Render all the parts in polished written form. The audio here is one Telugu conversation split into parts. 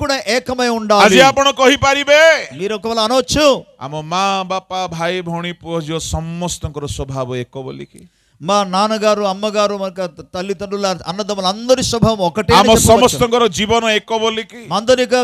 కూడా ఏకమై ఉండాలి. আজি आपण कहि परिबे మీరు ఒకవేళ అనొచ్చు आम माँ बापा भाई भौणी पुओ जो समस्तଙ୍କର स्वभाव एक बोली की మా నాన్నగారు అమ్మగారు మన తల్లిదండ్రుల అన్నదమ్ముల అందరి స్వభావం ఒకటే आम समस्तଙ୍କର जीवन एक बोली की అందరి యొక్క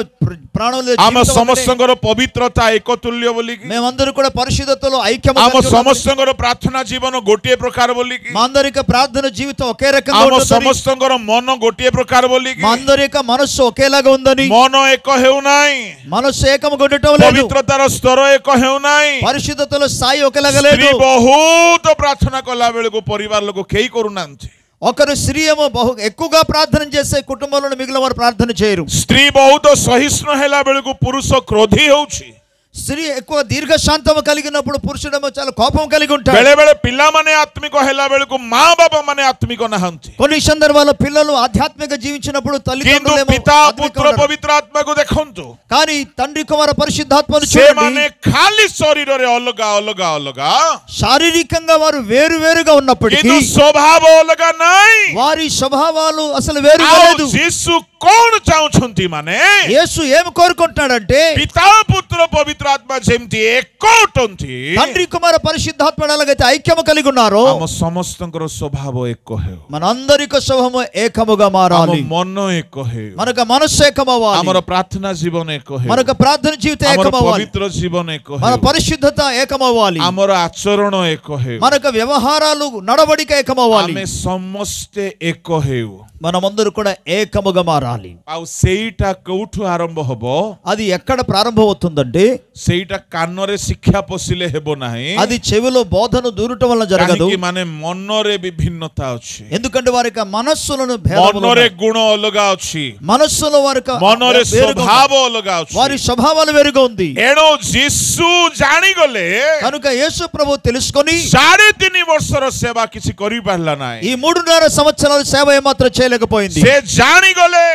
ప్రాణముల आम समस्तଙ୍କର पवित्रता एक तुल्य बोली की మేమందరూ కూడా పరిశుద్ధతలో ఐక్యమై आम समस्तଙ୍କର प्रार्थना जीवन गोटे प्रकार बोली की మా అందరి యొక్క ప్రార్థన జీవితం ఒకే రకంగా आम ఉంటుందని समस्तଙ୍କର मन गोटे प्रकार बोली की మా అందరి యొక్క మనస్సు ఒకేలాగా ఉందని मन एक हेउ नाही మనస్సు ఏకముగా ఉండటం లేదు पवित्रतार स्तर एक हेउ नाही పరిశుద్ధతలో స్థాయి ఒకేలాగా లేదు स्त्री बहुत प्रार्थना कला बेलको परिवार लोग केही करूनांती ఒకరు స్త్రీ ఏమో బహు ఎక్కువగా ప్రార్థన చేసే కుటుంబంలో మిగిలిన వారు ప్రార్థన చేయరు स्त्री बहुत सहिष्णु हेला बेलको पुरुष क्रोधी होउछि స్త్రీ ఎక్కువ దీర్ఘశాంతము కలిగినప్పుడు పురుషుడేమో చాలా కోపం కలిగి ఉంటాడు बेले बेले पिला माने आत्मिक हेला बेलको माँ बाबा माने आत्मिक नहंती కొన్ని సందర్భాల్లో పిల్లలు ఆధ్యాత్మిక జీవించినప్పుడు किंतु తల్లిదండ్రులు पिता पुत्र पवित्र आत्मा को देखंतु కానీ తండ్రి కుమార పరిశుద్ధాత్మను से చూడండి माने खाली शरीर रे अलगा अलगा अलगा శారీరకంగా వారు వేరు వేరుగా ఉన్నప్పటికీ किंतु स्वभाव अलगा नाही వారి స్వభావాలు అసలు వేరుగా आउ లేదు यीशु कोन चाहुछंती माने యేసు ఏం కోరుకుంటున్నాడంటే पिता पुत्र पवित्र आत्मा जेमती एकोटंती తండ్రి కుమార పరిశుద్ధాత్మను ఎలాగైతే ఐక్యము కలిగి ఉన్నారో आम समस्तଙ୍କର स्वभाव एक हेउ మనందరిక స్వభావము ఏకముగా आम మారాలి मन एक हेउ మనకు మనస్సు ఏకమవ్వాలి आमर प्रार्थना जीवन एक हेउ మనకు ప్రార్థన జీవితం आमर ఏకమవ్వాలి पवित्र जीवन एक మన हेउ పరిశుద్ధత ఏకమవ్వాలి आमर आचरण एक हेउ మనకు వ్యవహారాలు నడవడిక ఏకమవ్వాలి आमे समस्ते एक हेउ మనమందరూ కూడా ఏకముగా మారాలి आउ सेईटा कोठु आरंभ हबो అది ఎక్కడ ప్రారంభం అవుతుందంటే सेईटा कानरे शिक्षा पसिले हेबो नाही అది చెవిలో బోధన దూరటం వల్ల జరగదు काहेकि माने मनरे विभिन्नता अछि ఎందుకంటే వారి యొక్క మనస్సులను భేదములు मनरे ఉన్నాయి. गुण अलगा अछि మనస్సులో వారి యొక్క मनरे వేరుగా स्वभाव ఉంది. अलगा अछि వారి స్వభావాలు వేరుగా ఉంది एणो जीसु जानि गले కనుక యేసు ప్రభు తెలుసుకొని 3.5 वर्षर सेवा किछि करि पारला नाही ఈ 3.5 సంవత్సరాల సేవ ఏమాత్రం చేయలేకపోయింది से जानि गले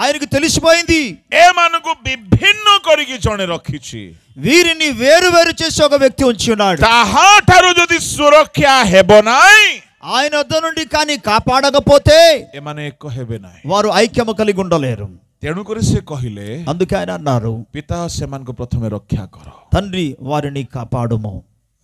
ఆయనకు తెలిసిపోయింది ए मानको विभिन्न करिकि जणे रखिछि వీరిని వేరు వేరు చేసి ఒక వ్యక్తి ఉంచి ఉన్నాడు ताहा ठारु जदि सुरक्षा हेबो नाही ఆయన వద్ద నుండి కానీ కాపాడకపోతే एमाने एक हेबे नाही వారు ఐక్యము కలిగి ఉండలేరు तेणु करि से कहिले అందుకే ఆయన అన్నారు पिता सेमानको प्रथमे रक्षा करो తండ్రి వారిని కాపాడుము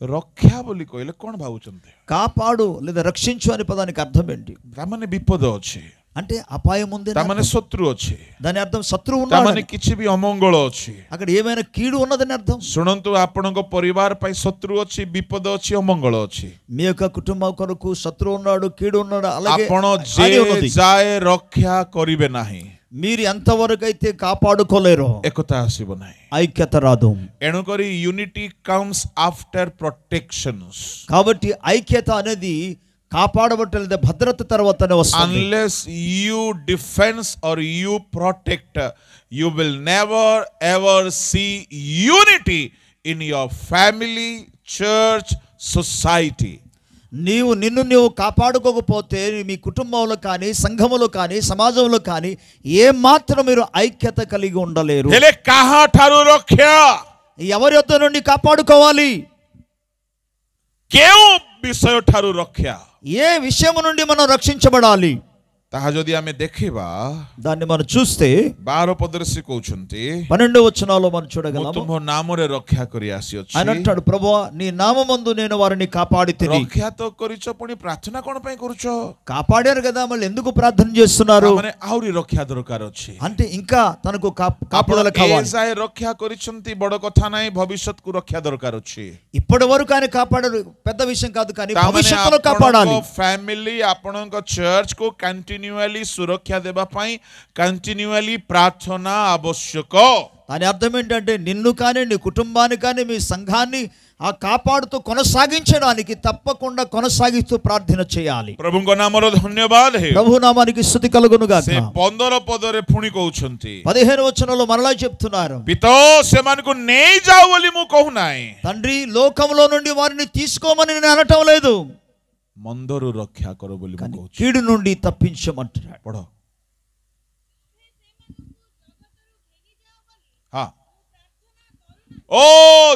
रक्षा बोली कहले कोन भाबुचंते కాపాడు లేదా రక్షించు అనే పదానికి అర్థం ఏంటి तामाने विपद अछि అంటే అపాయం ఉంది तामाने शत्रु अछि దాని అర్థం శత్రువు तामाने ఉన్నాడు किछि भी अमंगल अछि అక్కడ ఏమైనా కీడు ఉన్నదని అర్థం शुणंतु आपणको परिवार पई शत्रु अछि विपद अछि अमंगल अछि మీ యొక్క కుటుంబం కొరకు శత్రువు ఉన్నాడు కీడు ఉన్నాడు అలాగే आपण హాని ఉన్నది. जे जाय रक्षा करिवे नाही మీరు ఎంతవరకు అయితే కాపాడుకోలేరో एकता आसीबो नाही ఐక్యత రాదు एणु करी यूनिटी कम्स आफ्टर प्रोटेक्शंस కాబట్టి ఐక్యత అనేది కాపాడబట్టలేదే భద్రత తర్వాతనే వస్తుంది unless you defense or you protect you will never ever see unity in your family church society నీవు నిన్ను నీవు కాపాడుకోకపోతే మీ కుటుంబంలో కానీ సంఘములో కానీ సమాజంలో కానీ ఏ మాత్రం మీరు ఐక్యత కలిగి ఉండలేరు हेले कहाँ ठारू रक्षा ఎవరి యొద్ద నుండి కాపాడుకోవాలి केउ विषय ठारू रक्षा ఏ విషయం నుండి మనం రక్షించబడాలి ताहा जदि आमे देखिबा దాన్ని మనం చూస్తే 12 पदरे से कहउछंती 12వ వచనంలో మనం मु చూడగలము तुम नामरे रक्षा करि आसी ఆయన అంటాడు ప్రభువా నీ నామమందు నేను వారిని కాపాడితిని रक्षा तो करिछ पुनी प्रार्थना कोन पई करूछ కాపాడారు కదా మళ్ళీ ఎందుకు ప్రార్థన చేస్తున్నారు माने आउरी रक्षा दरकार अछि అంటే ఇంకా తనకు కాపుదల కావాలి एजाय रक्षा करिसंती बड़ कथा नाही भविष्यत को रक्षा दरकार अछि ఇప్పటి వరకు ఆయన కాపాడారు పెద్ద విషయం కాదు కానీ तामाने భవిష్యత్తులో కాపాడాలి आपणको फैमिली आपणको चर्च को कंटिन्यूअली सुरक्षा देबा पई कंटिन्यूअली प्रार्थना आवश्यक దాని అర్థం ఏంటంటే నిన్ను కానీ నీ కుటుంబాన్ని కానీ మీ సంఘాన్ని ఆ కాపాడుతూ కొనసాగించడానికి తప్పకుండా కొనసాగిస్తూ ప్రార్థన చేయాలి प्रभुको नामरो धन्यवाद हे ప్రభు నామానికి స్తుతి కలుగును గాక से 15 पदरे पुणी कहउछंती 15వ వచనంలో మరలా చెప్తున్నారు पितो सेमानको नेई जाओ बोली मु कहू नाई తండ్రి లోకంలో నుండి వారిని తీసుకోమని నేను అనటం లేదు मंदरु रक्षा करो बोली मु कहू కీడు నుండి తప్పించమంటున్నాడు पढ़ो हाँ ଓ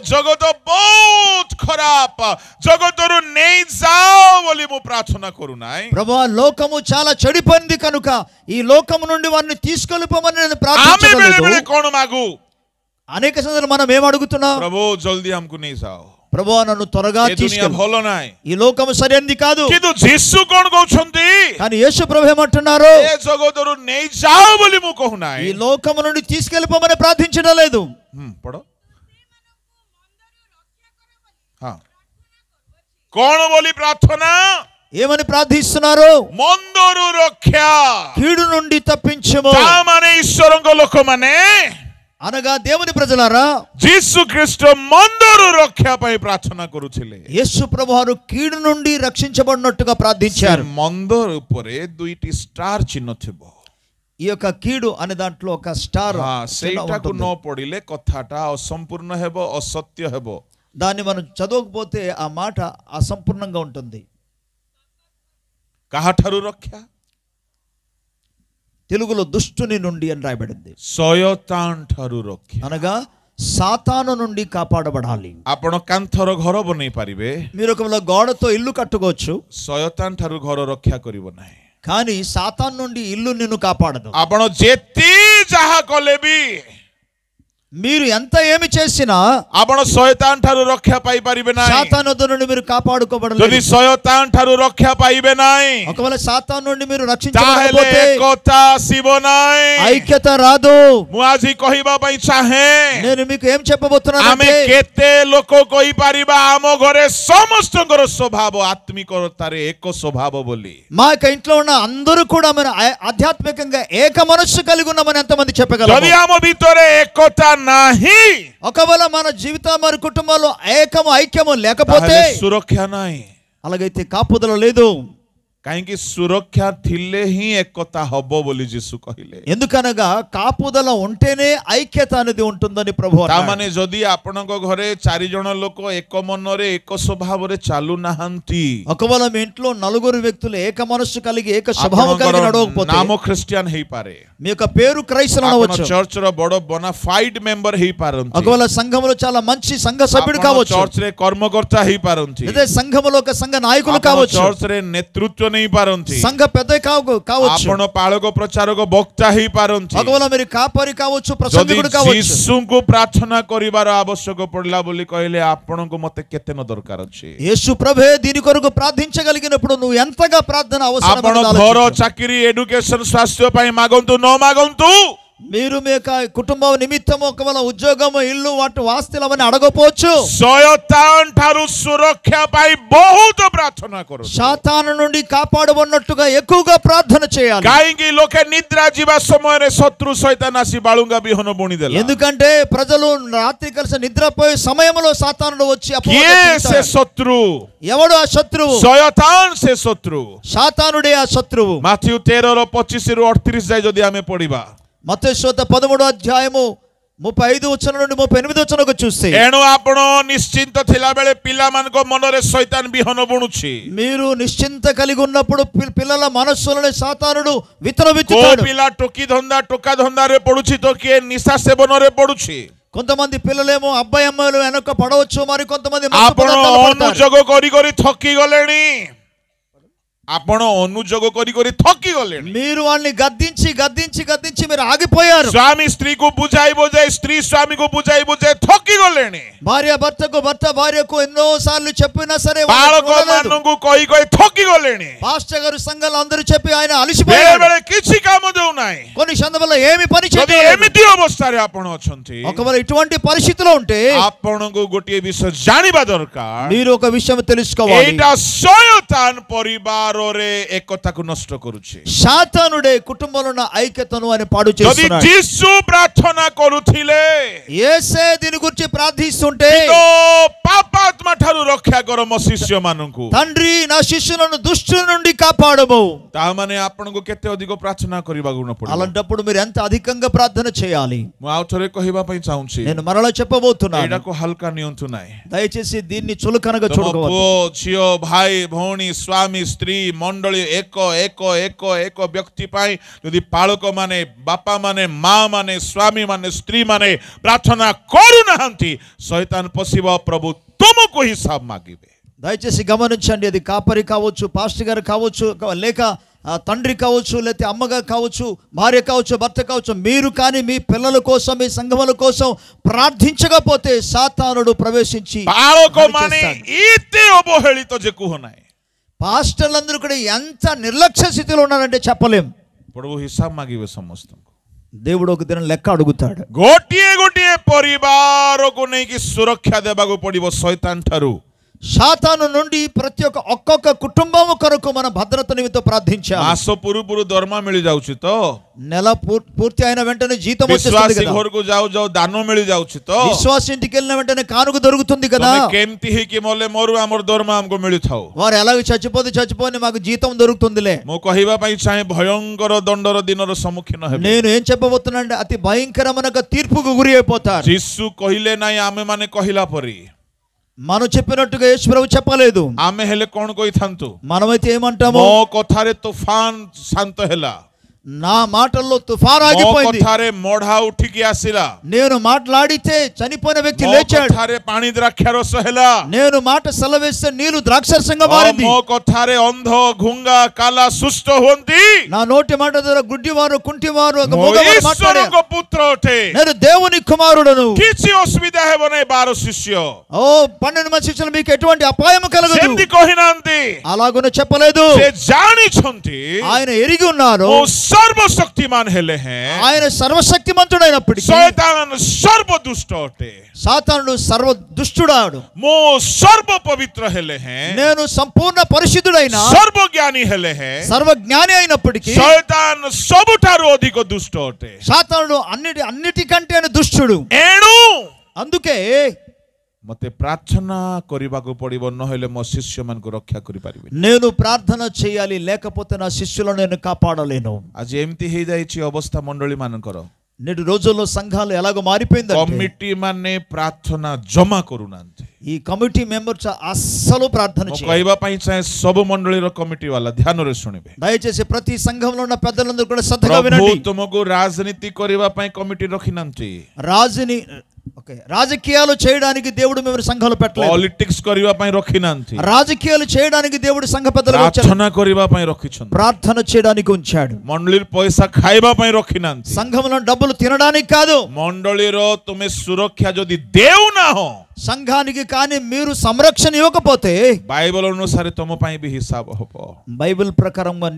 ଜଗତ ବହୁତ ଖରାପ, ଜଗତରୁ ନେଇ ଯାଅ ବୋଲି ମୁଁ ପ୍ରାର୍ଥନା କରୁନାହିଁ। ప్రభువా లోకము చాలా చెడిపోయింది కనుక ఈ లోకము నుండి వారిని తీసుకెళ్ళిపోమని నేను ଆମେ ప్రార్థించడం ବେଳେ లేదు। ବେଳେ କଣ ମାଗୁ? అనేక సందర్భాల్లో మనం ఏం అడుగుతున్నాం? ପ୍ରଭୁ ଜଲ୍ଦି ଆମକୁ ନେଇ ଯାଅ, ప్రభువా నన్ను త్వరగా ଏ ଦୁନିଆ తీసుకెళ్ళు, ଭଲ ନାହିଁ। ఈ లోకము సరైనది కాదు। କିନ୍ତୁ ଯୀଶୁ କଣ କହୁଛନ୍ତି? కానీ యేసు ప్రభు ఏమంటున్నారు? ଏ ଜଗତରୁ ନେଇ ଯାଅ ବୋଲି ମୁଁ ఈ କହୁନାହିଁ। లోకము నుండి తీసుకెళ్ళిపోమని ప్రార్థించడం లేదు। ପଢ। ହଁ, କଣ ବୋଲି ପ୍ରାର୍ଥନା? ఏమని ప్రార్థిస్తున్నారు? ମନ୍ଦରୁ ରକ୍ଷା, కీడు నుండి తప్పించుము। ତାମାନେ ଈଶ୍ୱରଙ୍କ ଲୋକମାନେ, అనగా దేవుని ప్రజలారా, ଯୀଶୁ ଖ୍ରୀଷ୍ଟ ମନ୍ଦରୁ ରକ୍ଷା ପାଇଁ ପ୍ରାର୍ଥନା କରୁଥିଲେ। యేసు ప్రభువారు కీడు నుండి రక్షించబడినట్టుగా ప్రార్థించారు। ମନ୍ଦର ଉପରେ ଦୁଇଟି ଷ୍ଟାର ଚିହ୍ନ ଥିବ। ఈ యొక్క కీడు అనే దాంట్లో ఒక స్టార్ ସେଇଟାକୁ ନ ପଢିଲେ କଥାଟା ଅସମ୍ପୂର୍ଣ୍ଣ ହେବ, ଅସତ୍ୟ ହେବ। దాన్ని మనం చదవకపోతే ఆ మాట అసంపూర్ణంగా ఉంటుంది। କାହାଠାରୁ ରକ୍ଷା? తెలుగులో దుష్టుని నుండి అని రాయబడింది, ଶୟତାନ ଠାରୁ ରକ୍ଷା। అనగా సాతాను నుండి కాపాడబడాలి। ଆପଣ କାନ୍ଥର ଘର ବନେଇ ପାରିବେ, మీరు ఒకవేళ గోడతో ఇల్లు కట్టుకోవచ్చు, ଶୟତାନ ଠାରୁ ଘର ରକ୍ଷା କରିବ ନାହିଁ। కానీ సాతాను నుండి ఇల్లు నిన్ను కాపాడదు। ଆପଣ ଯେତେ ଯାହା କଲେ ବି, మీరు ఎంత ఏమి చేసినా ଆପଣ ଶୟତାନ ଠାରୁ ରକ୍ଷା ପାଇପାରିବେ ନାହିଁ। సాతాను వద్ద నుండి మీరు కాపాడుకోబడలేదు। ଯଦି ଶୟତାନ ଠାରୁ ରକ୍ଷା ପାଇବେ ନାହିଁ, ఒకవేళ సాతాను నుండి మీరు ତାହେଲେ రక్షించబడకపోతే ଏକତା ଆସିବ ନାହିଁ। ఐక్యత రాదు। ମୁଁ ଆଜି କହିବା ପାଇଁ ଚାହେଁ, నేను మీకు ఏం చెప్పబోతున్నాను ଆମେ କେତେ ଲୋକ କହିପାରିବା ଆମ ଘରେ ସମସ୍ତଙ୍କର ସ୍ୱଭାବ ଆତ୍ମିକତାରେ ଏକ ସ୍ୱଭାବ ବୋଲି? మా యొక్క ఇంట్లో ఉన్న అందరూ కూడా మన ఆధ్యాత్మికంగా ఏక మనస్సు కలిగి ఉన్నామని ఎంతమంది ଯଦି చెప్పగలరు? ଆମ ଭିତରେ ଏକତା ନାହିଁ, ఒకవేళ మన జీవితం మరి కుటుంబంలో ఐక్యము లేకపోతే ତାହେଲେ ସୁରକ୍ଷା ନାହିଁ। అలాగైతే కాపుదల లేదు। କାହିଁକି? ସୁରକ୍ଷା ଥିଲେ ହିଁ ଏକତା ହବ ବୋଲି ଯୀଶୁ କହିଲେ। ఎందుకనగా కాపుదల ఉంటేనే ఐక్యత అనేది ఉంటుందని ప్రభు అన్నాడు। ତାମାନେ ଯଦି ଆପଣଙ୍କ ଘରେ 4 ଜଣ ଲୋକ ଏକ ମନରେ ଏକ ସ୍ୱଭାବରେ ଚାଲୁନାହାନ୍ତି, ఒకవేళ మీ ఇంట్లో నలుగురు వ్యక్తులు ఏక మనస్సు కలిగి ఏక స్వభావం కలిగి నడవకపోతే ନାମ ଖ୍ରୀଷ୍ଟିଆନ ହେଇପାରେ, మీ యొక్క పేరు క్రైస్తవులు అనవచ్చు, ଚର୍ଚ୍ଚର ବଡ ବୋନାଫାଇଡ୍ ମେମ୍ବର ହେଇପାରନ୍ତି, ఒకవేళ సంఘములో చాలా మంచి సంఘ సభ్యుడు కావచ్చు, ଚର୍ଚ୍ଚରେ కర్మకర్ତ୍ତା ହେଇପାରନ୍ତି, లేదా సంఘములో ఒక సంఘ నాయకులు కావచ్చు, ଚର୍ଚ୍ଚରେ ନେତୃତ୍ୱ ନେଇପାରନ୍ତି, సంఘ పెద్ద కావచ్చు, ଆପଣ ପାଳକ ପ୍ରଚାରକ ବକ୍ତା ହେଇପାରନ୍ତି। ఒకవేళ మీరు కాపరి కావచ్చు, ଯଦି ప్రసంగికుడు కావచ్చు। ଯୀଶୁଙ୍କୁ ପ୍ରାର୍ଥନା କରିବାର ଆବଶ୍ୟକ ପଡିଲା ବୋଲି କହିଲେ ଆପଣଙ୍କୁ ମତେ କେତେ ନ ଦରକାର ଅଛି? యేసు ప్రభువే దీని కొరకు ప్రార్థించగలిగినప్పుడు నువ్వు ఎంతగా ప్రార్థన అవసరం ଆପଣ ଘର, ଚାକିରି, ଏଡୁକେସନ, ସ୍ୱାସ୍ଥ୍ୟ ପାଇଁ ମାଗନ୍ତୁ ନ ମାଗନ୍ତୁ, మీరు మీ యొక్క కుటుంబ నిమిత్తం ఒకవేళ ఉద్యోగము, ఇల్లు, వాటి వాస్తులవని అడగపోవచ్చు, ଶୟତାନ ଠାରୁ ସୁରକ୍ଷା ପାଇଁ ବହୁତ ପ୍ରାର୍ଥନା କରନ୍ତୁ। సాతాను నుండి కాపాడబడినట్టుగా ఎక్కువగా ప్రార్థన చేయాలి। କାହିଁକି? ଲୋକେ ନିଦ୍ରା ଯିବା ସମୟରେ ଶତ୍ରୁ ଶୈତାନ ଆସି ବାଳୁଙ୍ଗା ବିହନ ବୁଣିଦେଲା। ఎందుకంటే ప్రజలు రాత్రి కలిసి నిద్రపోయే సమయంలో సాతానుడు వచ్చి କିଏ ସେ ଶତ୍ରୁ? ఎవడు ఆ శత్రువు? ଶୟତାନ ସେ ଶତ୍ରୁ। సాతానుడే ఆ శత్రువు। ମାଥ୍ୟୁ 13:25ରୁ 38 ଯାଏ ଯଦି ଆମେ ପଢିବା, మత్తయి సువార్త 13వ అధ్యాయము 35 వచనం నుండి 38 వచనకు చూస్తే, ଏଣୁ ଆପଣ ନିଶ୍ଚିନ୍ତ ଥିଲାବେଳେ ପିଲାମାନଙ୍କ ମନରେ ଶୈତାନ ବିହନ ବୁଣୁଛି। మీరు నిశ్చింత కలిగి ఉన్నప్పుడు పిల్లల మనస్సులోని సాతానుడు విత్తనం କୋଉ విత్తుతాడు। ପିଲା ଟୋକି ଧନ୍ଦା, ଟୋକା ଧନ୍ଦାରେ ପଡୁଛି ତ କିଏ ନିଶା ସେବନରେ ପଡୁଛି। కొంతమంది పిల్లలేమో అబ్బాయి అమ్మాయిలు వెనక పడవచ్చు, మరి కొంతమంది ଆପଣ ଅନୁଯୋଗ କରି କରି ଥକି ଗଲେଣି, ଆପଣ ଅନୁଯୋଗ କରି କରି ଥକି ଗଲେଣି। మీరు వాళ్ళని గద్దించి గద్దించి గద్దించి మీరు ఆగిపోయారు। ସ୍ୱାମୀ ସ୍ତ୍ରୀକୁ ବୁଝାଇ ବୁଝାଇ, ସ୍ତ୍ରୀ ସ୍ୱାମୀକୁ ବୁଝାଇ ବୁଝାଇ ଥକି ଗଲେଣି। భార్య భర్తకు, భర్త భార్యకు ఎన్నో సార్లు చెప్పినా సరే ବାଳକ ମାନଙ୍କୁ କହି କହି ଥକି ଗଲେଣି। పాస్టర్ గారు సంఘాలు అందరూ చెప్పి ఆయన ବେଳେ అలసిపోయారు। ବେଳେ କିଛି କାମ ଦେଉନାହିଁ। కొన్ని సందర్భాల్లో ఏమి పని ଯଦି చేయలేదు। ଏମିତି ଅବସ୍ଥାରେ ଆପଣ ଅଛନ୍ତି, ఒకవేళ ఇటువంటి పరిస్థితిలో ఉంటే ଆପଣଙ୍କୁ ଗୋଟିଏ ବିଷୟ ଜାଣିବା ଦରକାର, మీరు ఒక విషయం తెలుసుకోవాలి। ଏଇଟା ଶୟତାନ ପରିବାରରେ ଏକତାକୁ ନଷ୍ଟ କରୁଛି। సాతానుడే కుటుంబంలో ఉన్న ఐక్యతను ఆయన పాడు ଯଦି చేస్తున్నాడు। ଯୀଶୁ ପ୍ରାର୍ଥନା କରୁଥିଲେ, యేసే దీని గురించి ప్రార్థిస్తుంటే, ପାପାତ୍ମା ଠାରୁ ରକ୍ଷା କର ମୋ ଶିଷ୍ୟମାନଙ୍କୁ, తండ్రి నా శిష్యులను దుష్టుల నుండి కాపాడము, ତାମାନେ ଆପଣଙ୍କୁ କେତେ ଅଧିକ ପ୍ରାର୍ଥନା କରିବାକୁ ନ ପଡିବ। అలాంటప్పుడు మీరు ఎంత అధికంగా ప్రార్థన చేయాలి? ମୁଁ ଆଉ ଥରେ କହିବା ପାଇଁ ଚାହୁଁଛି, నేను మరలా చెప్పబోతున్నాను, ଏଇଟାକୁ ହାଲକା ନିଅନ୍ତୁ ନାହିଁ। దయచేసి దీన్ని చులకనగా ତମ చూడకూడదు। ପୁଅ, ଝିଅ, ଭାଇ, ଭଉଣୀ, ସ୍ୱାମୀ, ସ୍ତ୍ରୀ, मंडली एक एक एक एक व्यक्ति पाई यदि पालक माने बापा माने माँ माने स्वामी माने स्त्री माने प्रार्थना करू नाहंती शैतान पसिब प्रभु तुमको हिसाब मागिबे దయచేసి గమనించండి. అది కాపరి కావచ్చు, పాస్టర్ గారు కావచ్చు, లేక తండ్రి కావచ్చు, లేకపోతే అమ్మగా కావచ్చు, భార్య కావచ్చు, భర్త కావచ్చు, మీరు కానీ మీ పిల్లల కోసం మీ సంఘముల కోసం ప్రార్థించకపోతే సాతానుడు ప్రవేశించి పాస్టర్లందరూ కూడా ఎంత నిర్లక్ష్య స్థితిలో ఉన్నారంటే చెప్పలేం. ప్రభు హిసాబ్ మాగివే సమస్తం దేవుడు ఒక దినం లెక్క అడుగుతాడు. గోటియే గోటియే పరివారకు నీకి సురక్ష దేబాకు పడిబో శైతాన్ ఠారు సాతాను నుండి ప్రతి ఒక్కొక్క కుటుంబము కొరకు మన భద్రత నిమిత్తం ప్రార్థించాలి. మాస పురు పురు దర్మా మిలి జాଉଛି తో నెల పూర్తి అయిన వెంటనే జీతం వచ్చేస్తుంది కదా. విశ్వాసి ఘరకు జావు జావు దానం మిలి జాଉଛି తో విశ్వాసి ఇంటికి వెళ్ళిన వెంటనే కానుక దొరుకుతుంది కదా. తమే కేంతి హి కి మొలే మోరు అమర్ దర్మా हमको మిలిథావు వారు ఎలాగ చచ్చిపోని మాకు జీతం దొరుకుతుందిలే. మో కహిబా పై చాహే భయంకర దండర దినర సముఖిన హెబే. నేను ఏం చెప్పబోతున్నానంటే అతి భయంకరమైన తీర్పుకు గురి అయిపోతారు. యేసు కహిలే నై ఆమె మానే కహిలా పరి మనం చెప్పినట్టుగా యేసు ప్రభు చెప్పలేదు. ఆమె హెలే కోన్ కైథంతు మనమైతే ఏమంటాము? మో కథారే తుఫాన్ శాంత హెలా నా మాటల్లో తుఫాన్ ఆగిపోయింది. మో కథారే మోఢా ఉఠికి ఆసిలా నేను మాట్లాడితే చనిపోయిన వ్యక్తి లేచాడు. మో కథారే పాని ద్రాక్షరస హెలా నేను మాట సెలవేస్తే నీళ్లు ద్రాక్షరసంగా మారింది. మో కథారే అంధ గుంగా కాలా సుష్ట హొంతి నా నోటి మాట ద్వారా గుడ్డివారు కుంటివారు మూగవారు మాట్లాడారు. ఈశ్వరుని పుత్ర ఒటే నేను దేవుని కుమారుడను. కిచి అసువిధా హెబనే 12 శిష్య 12 మంది శిష్యులు మీకు ఎటువంటి అపాయం కలగదు సెంది కహినాంతి అలాగనే చెప్పలేదు. సే జానిచంతి ఆయన ఎరిగి ఉన్నారు. सर्वशक्तिमान हेले हैं ఆయన సర్వశక్తిమంతుడైనప్పటికీ शैतान सर्व दुष्ट होते సాతానుడు సర్వ దుష్టుడాడు. मो सर्व पवित्र हेले हैं నేను సంపూర్ణ పరిశుద్ధుడైన सर्व ज्ञानी हेले हैं సర్వజ్ఞాని అయినప్పటికీ शैतान सबुठारु अधिक दुष्ट होते సాతానుడు అన్నిటికంటే దుష్టుడు. एणु అందుకే मते प्रार्थना करिबाको पड़िबो नहेले मो शिष्य मन को रक्षा करि परिबे. నేను ప్రార్థన చేయాలి, లేకపోతే నా శిష్యులను నేను కాపాడలేను. आज एमती हे जाईची अवस्था मंडली मानकर నేటి రోజుల్లో సంఘాలు ఎలాగో మారిపోయిందంటే कमिटी माने प्रार्थना जमा करूनांते. ఈ కమిటీ మెంబర్స్ అస్సలు ప్రార్థన చేయరు. कहबा पई चाहे सब मंडली रो कमिटी वाला ध्यान रे सुनिबे. దయచేసి ప్రతి సంఘంలో ఉన్న పెద్దలందరూ కూడా శ్రద్ధగా వినండి. प्रभु तुमको राजनीति करिबा पई कमिटी रखिनांती. రాజకీయాలు చేయడానికి దేవుడు మిమ్మల్ని సంఘాలు పెట్టలేదు. पॉलिटिक्स करिबा पई रखिनांती. రాజకీయాలు చేయడానికి దేవుడు సంఘ పెద్దలకు ఉంచాడు. प्रार्थना करिबा पई रखिछन. ప్రార్థన చేయడానికి ఉంచాడు. मंडलीर पैसा खाइबा पई रखिनांती. సంఘంలో డబ్బులు తినడానికి కాదు. मंडलीरो तुमे सुरक्षा जदि देउ ना हो సంఘానికి కానీ మీరు సంరక్షణ ఇవ్వకపోతే बाइबल अनुसार तुम पई भी हिसाब होबो. బైబిల్ ప్రకారంగా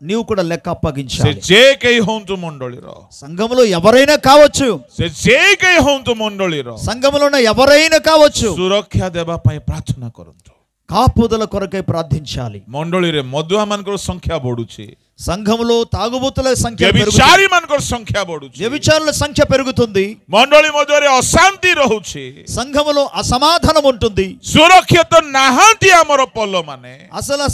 నీవు కూడా లెక్క से అప్పగించాలి. जे कई होंतु मंडलीरो సంఘంలో ఎవరైనా కావచ్చు, से जे कई होंतु मंडलीरो సంఘంలో ఉన్న ఎవరైనా కావచ్చు, सुरक्षा देबा पई प्रार्थना करंतु. కాపుదల కొరకై ప్రార్థించాలి. मंडलीरे मधुआ मानकर संख्या बढ़ुची. సంఘంలో తాగుబోతుల సంఖ్య व्यभिचारी मानकर संख्या बढ़ुची. వ్యభిచారుల సంఖ్య పెరుగుతుంది. मंडली मधुरे अशांति रहुची. సంఘములో అసమాధానం ఉంటుంది. सुरक्षित नाहांती हमर पल्लो माने అసలు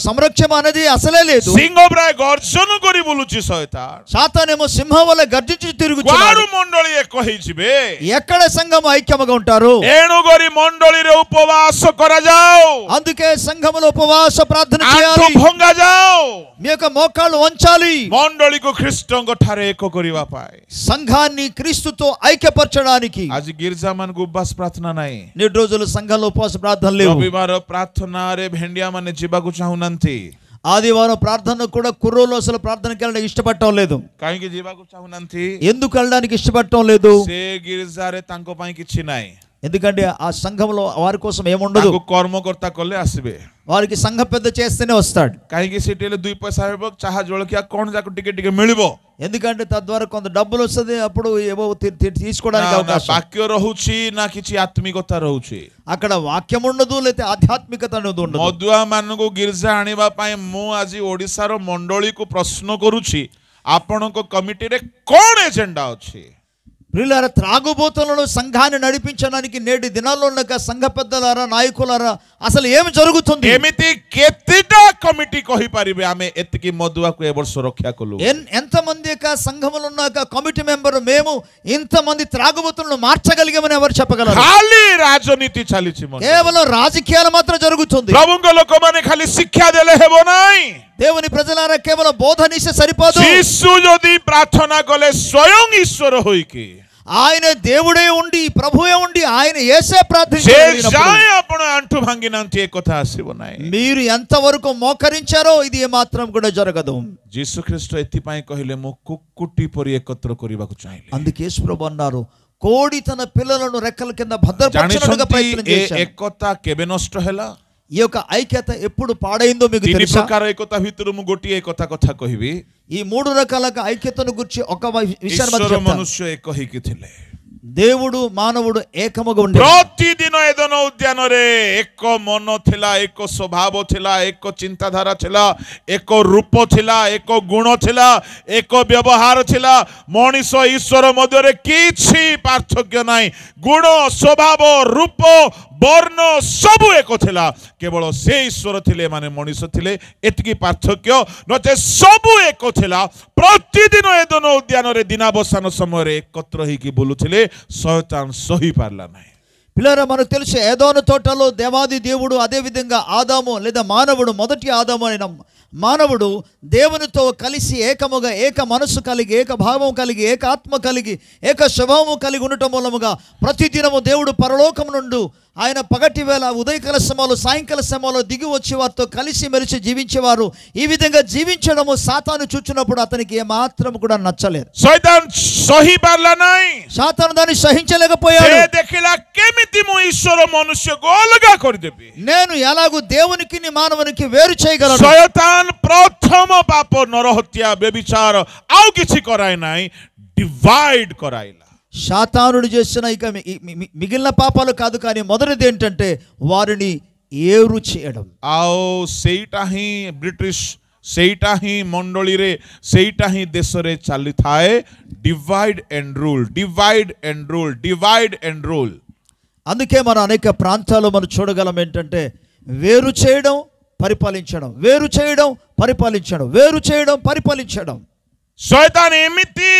సంరక్షణ అనేది అసలే లేదు. सिंहप्राय गर्जन करी बोलुची शैतान. సాతానేమో సింహం వలె గర్జించి తిరుగుతున్నాడు. వారు मंडली एक कहि जिबे ఎక్కడ సంఘం ఐక్యముగా ఉంటారు? एणु गरी मंडली रे उपवास करा जाओ. అందుకే సంఘములో ఉపవాస ప్రార్థన आंखो చేయాలి. भंगा जाओ. మీ యొక్క మోకాళ్ళు వంచాలి. मंडली को ख्रीष्टଙ୍କ ठारे एक करिवा पाए. సంఘాన్ని క్రీస్తుతో ఐక్యపరచడానికి आज गिरजा मन को उपवास प्रार्थना नाही. నేటి రోజుల్లో సంఘంలో ఉపవాస ప్రార్థన లేవు. रविवार प्रार्थना रे भेंडिया माने जिबाकु चाहुनांती. ఆదివారం ప్రార్థన కూడా కుర్రోలు అసలు ప్రార్థనకి వెళ్ళడానికి ఇష్టపడటం లేదు. काहेकि जिबाकु चाहुनांती. ఎందుకు వెళ్ళడానికి ఇష్టపడటం లేదు? से गिरजा रे तांको पई किछि नाही. ఎందుకంటే ఆ సంఘంలో వారి కోసం ఏముండదు. तांको कर्मकर्ता कले आसीबे. వారికి సంఘ పెద్ద చేస్తేనే వస్తాడు. काहेकि सिटीले 2 पैसा हेबो चाहा जळकिया कोन जाको टिके टिके मिलिबो. ఎందుకంటే తద్వారా కొంత డబ్బులు వస్తది, అప్పుడు ఏవో తీసుకోవడానికి అవకాశం. వాక్య రହୁచి నా కిచి ఆత్మికత రହୁచి. అక్కడ వాక్యం ఉండదు, లేతే ఆధ్యాత్మికత అనేది ఉండదు. మధుଆ ମାନଙ୍କୁ గిరిజా ଆଣିବା ପାଇଁ ମୁଁ ଆଜି ଓଡ଼ିଶାର ମଣ୍ଡଳୀକୁ ପ୍ରଶ୍ନ କରୁଛି, ଆପଣଙ୍କ କମିଟିରେ କ'ଣ ଏଜେଣ୍ଡା ଅଛି? ప్రియులారా, త్రాగుబోతులను సంఘాన్ని నడిపించడానికి నేటి దినాల్లో ఉన్న సంఘ పెద్దలారా, నాయకులారా, అసలు ఏమి జరుగుతుంది? ଏମିତି କେତେଟା କମିଟି କହିପାରିବେ ଆମେ ଏତିକି ମଦୁଆକୁ ଏ ବର୍ଷ ରକ୍ଷା କଲୁ? ఎంతమంది యొక్క సంఘములు ఉన్న కమిటీ మెంబర్ మేము ఇంతమంది త్రాగుబోతులను మార్చగలిగామని ఎవరు చెప్పగలరు? ଖାଲି ରାଜନୀତି ଚାଲିଛି, కేవలం రాజకీయాలు మాత్రం జరుగుతుంది. ప్రభుଙ୍କ ଲୋକମାନେ ଖାଲି ଶିକ୍ଷା ଦେଲେ ହେବ ନାହିଁ. దేవుని ప్రజలారా, కేవలం బోధనిస్తే సరిపోదు. ଯୀଶୁ ଯଦି ପ୍ରାର୍ଥନା କଲେ ସ୍ୱୟଂ ଈଶ୍ୱର ହୋଇକି ఆయన దేవుడే ఉండి, ప్రభువే ఉండి, ఆయన యేసే ସେ ప్రార్థించారు. ଯାଏ ଆପଣ ଆଣ୍ଠୁ ଭାଙ୍ଗିନାହାନ୍ତି, ଏ କଥା ଆସିବ ନାହିଁ. మీరు ఎంతవరకు మోకరించారో ఇది ఏమాత్రం కూడా జరగదు. ଯୀଶୁ ଖ୍ରୀଷ୍ଟ ଏଥିପାଇଁ କହିଲେ ମୁଁ କୁକୁଟି ପରି ଏକତ୍ର କରିବାକୁ ଚାହିଁଲି. అందుకే యేసు ప్రభు అన్నారు, కోడి తన పిల్లలను రెక్కల కింద భద్రపరచడానికి ప్రయత్నం ଏ చేశాడు. ଏକତା କେବେ ନଷ୍ଟ ହେଲା? ఈ యొక్క ఐక్యత ఎప్పుడు పాడైందో మీకు ତିନି తెలుసా? ପ୍ରକାର ଏକତା ଭିତରୁ ମୁଁ ଗୋଟିଏ ଏକତା କଥା କହିବି. ఈ మూడు రకాల ఐక్యతను గురించి ఒక విషయాన్ని ଈଶ୍ୱର చెప్తాను. ମନୁଷ୍ୟ ଏକ ହେଇକି ଥିଲେ. దేవుడు మానవుడు ఏకముగా ఉండే. ପ୍ରତିଦିନ ଏଦନ ଉଦ୍ୟାନରେ ଏକ ମନ ଥିଲା, ଏକ ସ୍ୱଭାବ ଥିଲା, ଏକ ଚିନ୍ତାଧାରା ଥିଲା, ଏକ ରୂପ ଥିଲା, ଏକ ଗୁଣ ଥିଲା, ଏକ ବ୍ୟବହାର ଥିଲା. ମଣିଷ ଈଶ୍ୱର ମଧ୍ୟରେ କିଛି ପାର୍ଥକ୍ୟ ନାହିଁ. ଗୁଣ, ସ୍ୱଭାବ, ରୂପ, ବର୍ଣ୍ଣ ସବୁ ଏକ ଥିଲା. କେବଳ ସେ ଈଶ୍ୱର ଥିଲେ, ମାନେ ମଣିଷ ଥିଲେ, ଏତିକି ପାର୍ଥକ୍ୟ ନଚେତ୍ ସବୁ ଏକ ଥିଲା. ପ୍ରତିଦିନ ଏଦନ ଉଦ୍ୟାନରେ ଦିନାବସାନ ସମୟରେ ଏକତ୍ର ହେଇକି ବୁଲୁଥିଲେ. ଶୟତାନ ସହି ପାରିଲା ନାହିଁ. పిల్లరా, మనకు తెలుసు ఏదోను తోటలో దేవాది దేవుడు, అదే విధంగా ఆదాము లేదా మానవుడు, మొదటి ఆదాము అయిన మానవుడు దేవునితో కలిసి ఏకముగా, ఏక మనస్సు కలిగి, ఏక భావం కలిగి, ఏక ఆత్మ కలిగి, ఏక స్వభావము కలిగి ఉండటం మూలముగా ప్రతిదినము దేవుడు పరలోకం నుండి ఆయన పగటి వేళ, ఉదయకాల సమయంలో, సాయంకాల సమయంలో దిగి వచ్చి వారితో కలిసి మెలిసి జీవించేవారు. ఈ విధంగా జీవించడము సాతాను చూచినప్పుడు అతనికి ఏమాత్రం కూడా నచ్చలేదు. ଶୈତାନ ସହି ପାରିଲା ନାହିଁ. సాతాను దాన్ని సహించలేకపోయాడు. ସେ ଦେଖିଲା କେମିତି ମୁଁ ଈଶ୍ୱର ମନୁଷ୍ୟକୁ ଅଲଗା କରିଦେବି. నేను ఎలాగూ దేవునికి మానవునికి వేరు చేయగలను. ଶୟତାନ ପ୍ରଥମ ପାପ ନରହତ୍ୟା, ବ୍ୟଭିଚାର ଆଉ କିଛି କରାଇ ନାହିଁ, ଡିଭାଇଡ୍ କରାଇଲା. సాతానుడు చేసిన ఇక మిగిలిన పాపాలు కాదు, కానీ మొదటిది ఏంటంటే వారిని ఏరు చేయడం. ଆଉ ସେଇଟା ହିଁ ବ୍ରିଟିଶ, ସେଇଟା ହିଁ ମଣ୍ଡଳୀରେ, ସେଇଟା ହିଁ ଦେଶରେ ଚାଲିଥାଏ. Divide and rule, divide and rule, divide and rule. అందుకే మనం అనేక ప్రాంతాల్లో మనం చూడగలం ఏంటంటే వేరు చేయడం, పరిపాలించడం, వేరు చేయడం, పరిపాలించడం, వేరు చేయడం, పరిపాలించడం. ଶୟତାନ ଏମିତି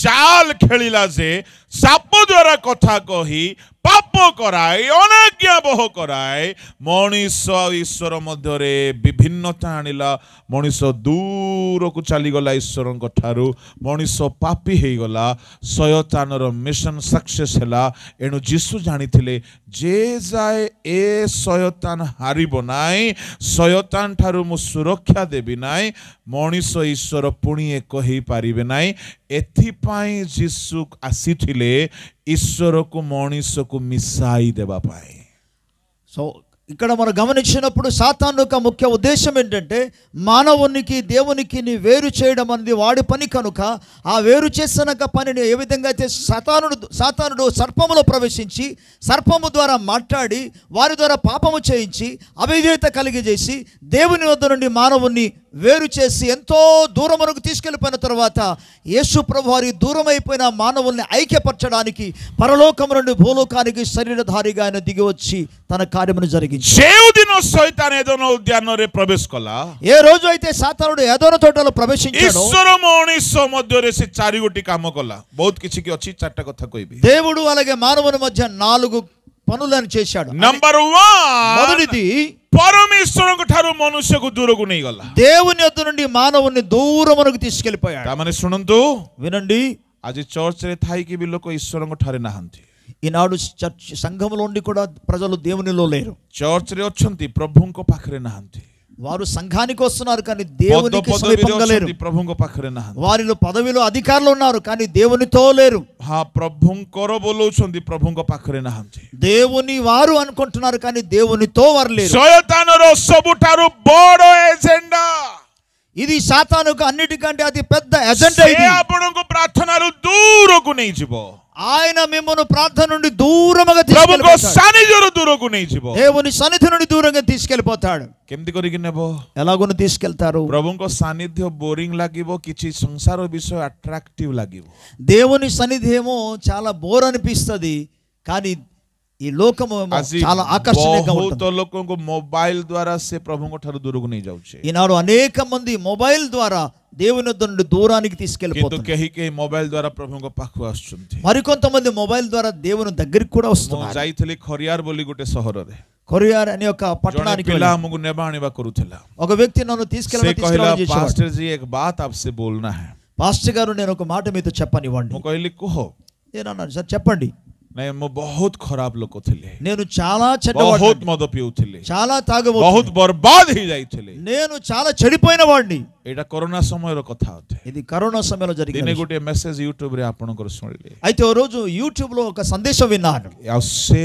ଚାଲ ଖେଳିଲା ଯେ ସାପ ଦ୍ୱାରା କଥା କହି ପାପ କରାଏ, ଅନାଜ୍ଞାବହ କରାଏ, ମଣିଷ ଆଉ ଈଶ୍ୱର ମଧ୍ୟରେ ବିଭିନ୍ନତା ଆଣିଲା. ମଣିଷ ଦୂରକୁ ଚାଲିଗଲା ଈଶ୍ୱରଙ୍କ ଠାରୁ, ମଣିଷ ପାପୀ ହେଇଗଲା. ଶୟତାନର ମିଶନ ସକ୍ସେସ୍ ହେଲା. ଏଣୁ ଯୀଶୁ ଜାଣିଥିଲେ ଯେ ଯାଏ ଏ ଶୟତାନ ହାରିବ ନାହିଁ, ଶୟତାନ ଠାରୁ ମୁଁ ସୁରକ୍ଷା ଦେବି ନାହିଁ, ମଣିଷ ଈଶ୍ୱର ପୁଣି ଏକ ହେଇପାରିବେ ନାହିଁ. ଏଥିପାଇଁ ଯୀଶୁ ଆସିଥିଲେ ଈଶ୍ୱରକୁ ମଣିଷକୁ ମିଶାଇ ଦେବା ପାଇଁ. సో ఇక్కడ మనం గమనించినప్పుడు సాతాను యొక్క ముఖ్య ఉద్దేశం ఏంటంటే మానవునికి దేవునికి వేరు చేయడం అనేది వాడి పని కనుక, ఆ వేరు చేసిన పనిని ఏ విధంగా అయితే సాతానుడు సర్పములో ప్రవేశించి సర్పము ద్వారా మాట్లాడి వారి ద్వారా పాపము చేయించి అవిధేయత కలిగజేసి దేవుని వద్ద నుండి మానవుని వేరు చేసి ఎంతో దూరమునకు తీసుకెళ్ళిపోయిన తర్వాత యేసు ప్రభు వారి దూరం అయిపోయిన మానవుల్ని ఐక్యపరచడానికి పరలోకం నుండి భూలోకానికి శరీరధారిగా ఆయన దిగి వచ్చి తన కార్యమును జరిగించాడు. ଯେଉଁଦିନ ଶୟତାନ ଏଦନ ଉଦ୍ୟାନରେ ପ୍ରବେଶ କଲା, ఏ రోజు అయితే సాతానుడు ఏదోను తోటలో ప్రవేశించాడో ଈଶ୍ୱର ମଣିଷ ମଧ୍ୟରେ ସେ ଚାରି ଗୋଟି କାମ କଲା. ବହୁତ କିଛି କି ଅଛି, ଚାରିଟା କଥା କହିବି. దేవుడు అలాగే మానవుని మధ్య 4 పనులను చేశాడు. ନମ୍ବର 1, మొదటిది ପରମେଶ୍ୱରଙ୍କ ଠାରୁ ମନୁଷ୍ୟକୁ ଦୂରକୁ ନେଇଗଲା. దేవుని యొద్ద నుండి మానవుని దూరమునకు తీసుకెళ్ళిపోయాడు. ତାମାନେ ଶୁଣନ୍ତୁ, వినండి, ଆଜି ଚର୍ଚ୍ଚରେ ଥାଇକି ବି ଲୋକ ଈଶ୍ୱରଙ୍କ ଠାରେ ନାହାନ୍ତି. ఈనాడు చర్చ్ సంఘములో ఉండి కూడా ప్రజలు దేవునిలో లేరు. ଚର୍ଚ୍ଚରେ ଅଛନ୍ତି, ପ୍ରଭୁଙ୍କ ପାଖରେ ନାହାନ୍ତି. వారు సంఘానికి వస్తున్నారు కానీ దేవునికి సమీపంగా లేరు. ପ୍ରଭୁଙ୍କ ପାଖରେ ନାହାନ୍ତି. వారిలో పదవిలో అధికారులు ఉన్నారు కానీ దేవునితో లేరు. ହଁ, ପ୍ରଭୁଙ୍କର ବୋଲଉଛନ୍ତି, ପ୍ରଭୁଙ୍କ ପାଖରେ ନାହାନ୍ତି. దేవుని వారు అనుకుంటున్నారు కానీ దేవునితో వారు లేరు. ଶୟତାନର ସବୁଠାରୁ ବଡ଼ ଏଜେଣ୍ଡା, ఇది సాతానుకు అన్నిటికంటే అతి పెద్ద ఎజెండా. ఇది ଆପଣଙ୍କୁ ପ୍ରାର୍ଥନାରୁ ଦୂରକୁ ନେଇଯିବ. ఆయన మిమ్మల్ని ప్రార్థన నుండి దూరముగా ప్రభుଙ୍କ తీసుకెళ్ళిపోతాడు. ସାନିଧ୍ୟରୁ ଦୂରକୁ ନେଇଯିବ। దేవుని సన్నిధి నుండి దూరంగా తీసుకెళ్ళిపోతాడు. କେମିତି କରିକି ନେବ? ఎలాగోను తీసుకెళ్తారు? ప్రభుଙ୍କ ସାନିଧ୍ୟ ବୋରିଂ ଲାଗିବ, କିଛି ସଂସାର ବିଷୟ ଆଟ୍ରାକ୍ଟିଭ ଲାଗିବ। దేవుని సన్నిధి ఏమో చాలా బోర్ అనిపిస్తది, కానీ ఈ లోకము ఏమో చాలా ఆకర్షణీయంగా ఉంటుంది. ବହୁତ ଲୋକଙ୍କୁ ମୋବାଇଲ ଦ୍ୱାରା ସେ ప్రభుଙ୍କ ଠାରୁ ଦୂରକୁ ନେଇ ଯାଉଛି। ఈనాడు అనేక మంది మొబైల్ ద్వారా దేవుని వద్ద నుండి దూరానికి କିନ୍ତୁ తీసుకెళ్ళిపోతారు. କେହି କେହି ମୋବାଇଲ ଦ୍ୱାରା ప్రభుଙ୍କ ପାଖକୁ ଆସୁଛନ୍ତି। మరికొంతమంది మొబైల్ ద్వారా దేవుని దగ్గరికి కూడా ମୁଁ వస్తున్నారు. ଯାଇଥିଲି ଖରିଆର ବୋଲି ଗୋଟେ ସହରରେ, కొరియార్ అనే ఒక ଜଣେ పట్టణానికి ପିଲା వెళ్ళాను. ଆମକୁ ନେବା ଆଣିବା କରୁଥିଲା। ఒక వ్యక్తి నన్ను ସେ తీసుకెళ్ళడం କହିଲା, చేసేవాడు. ପାଷ୍ଟର जी एक बात आपसे बोलना है। పాస్టర్ గారు, నేను ఒక మాట మీతో చెప్పనివ్వండి. ମୁଁ କହିଲି କୁହ। నేను అన్నాను, సార్ చెప్పండి. ନାଇଁ, ମୁଁ ବହୁତ ଖରାପ ଲୋକ ଥିଲି, నేను చాలా ବହୁତ చెడ్డవాడిని, ମଦ ପିଉଥିଲି, చాలా ବହୁତ తాగబోతున్నా, ବର୍ବାଦ ହେଇଯାଇଥିଲି। నేను చాలా చెడిపోయిన వాడిని. ଏଇଟା କରୋନା ସମୟର କଥା ଅଟେ। ఇది కరోనా సమయంలో ଦିନେ జరిగింది. ଗୋଟିଏ ମେସେଜ ୟୁଟ୍ୟୁବରେ ଆପଣଙ୍କର ଶୁଣିଲି, అయితే ఓ రోజు యూట్యూబ్ లో ఒక సందేశం విన్నాను. ଆଉ ସେ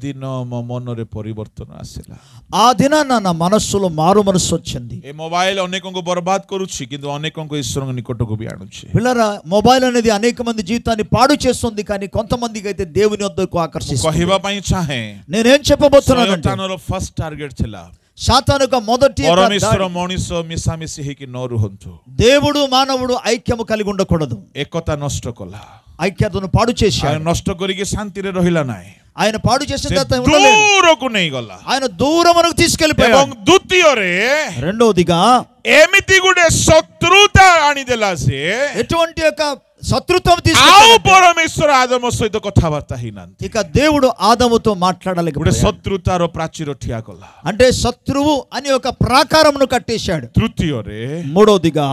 ଦିନ ମୋ ମନରେ ପରିବର୍ତ୍ତନ ଆସିଲା। ఆ దినాన నా మనస్సులో మారు మనస్సు వచ్చింది. ଏ ମୋବାଇଲ ଅନେକଙ୍କୁ ବର୍ବାଦ କରୁଛି, କିନ୍ତୁ ଅନେକଙ୍କୁ ଈଶ୍ୱରଙ୍କ ନିକଟକୁ ବି ଆଣୁଛି। పిల్లరా, మొబైల్ అనేది అనేక మంది జీవితాన్ని పాడు చేస్తుంది, కానీ కొంతమందికి అయితే దేవుని వద్దకు ఆకర్షిస్తుంది. କହିବା ପାଇଁ ଚାହେଁ, నేనేం చెప్పబోతున్నానంటే, ଶୟତାନର ଫାଷ୍ଟ ଟାର୍ଗେଟ ଥିଲା సాతాను యొక్క మొదటి యొక్క ପରମେଶ୍ୱର దాడి, ମଣିଷ ମିଶାମିଶି ହେଇକି ନ ରୁହନ୍ତୁ। దేవుడు మానవుడు ఐక్యము కలిగి ఉండకూడదు. ଏକତା ନଷ୍ଟ କଲା, ఐక్యతను పాడు చేశాడు. ఆయన ନଷ୍ଟ କରିକି ଶାନ୍ତିରେ ରହିଲା ନାହିଁ, ఆయన పాడు చేసిన ସେ తర్వాత ఉండలేదు. ଦୂରକୁ ନେଇଗଲା। ఆయన దూరమునకు తీసుకెళ్లిపోయాడు. ଏବଂ ଦ୍ୱିତୀୟରେ రెండోదిగా ଏମିତି ଗୋଟେ ଶତ୍ରୁତା ଆଣିଦେଲା, ସେ ఎటువంటి యొక్క శత్రుత్వం ଆଉ తీసుకెళ్ళాడు. ପରମେଶ୍ୱର ଆଦମ ସହିତ କଥାବାର୍ତ୍ତା ହେଇନାହାନ୍ତି। ఇక దేవుడు ఆదాముతో ଗୋଟେ మాట్లాడలేకపోయాడు. ଶତ୍ରୁତାର ପ୍ରାଚୀର ଠିଆ କଲା। అంటే శత్రువు అని ఒక ప్రాకారమును కట్టేశాడు. ତୃତୀୟରେ మూడోదిగా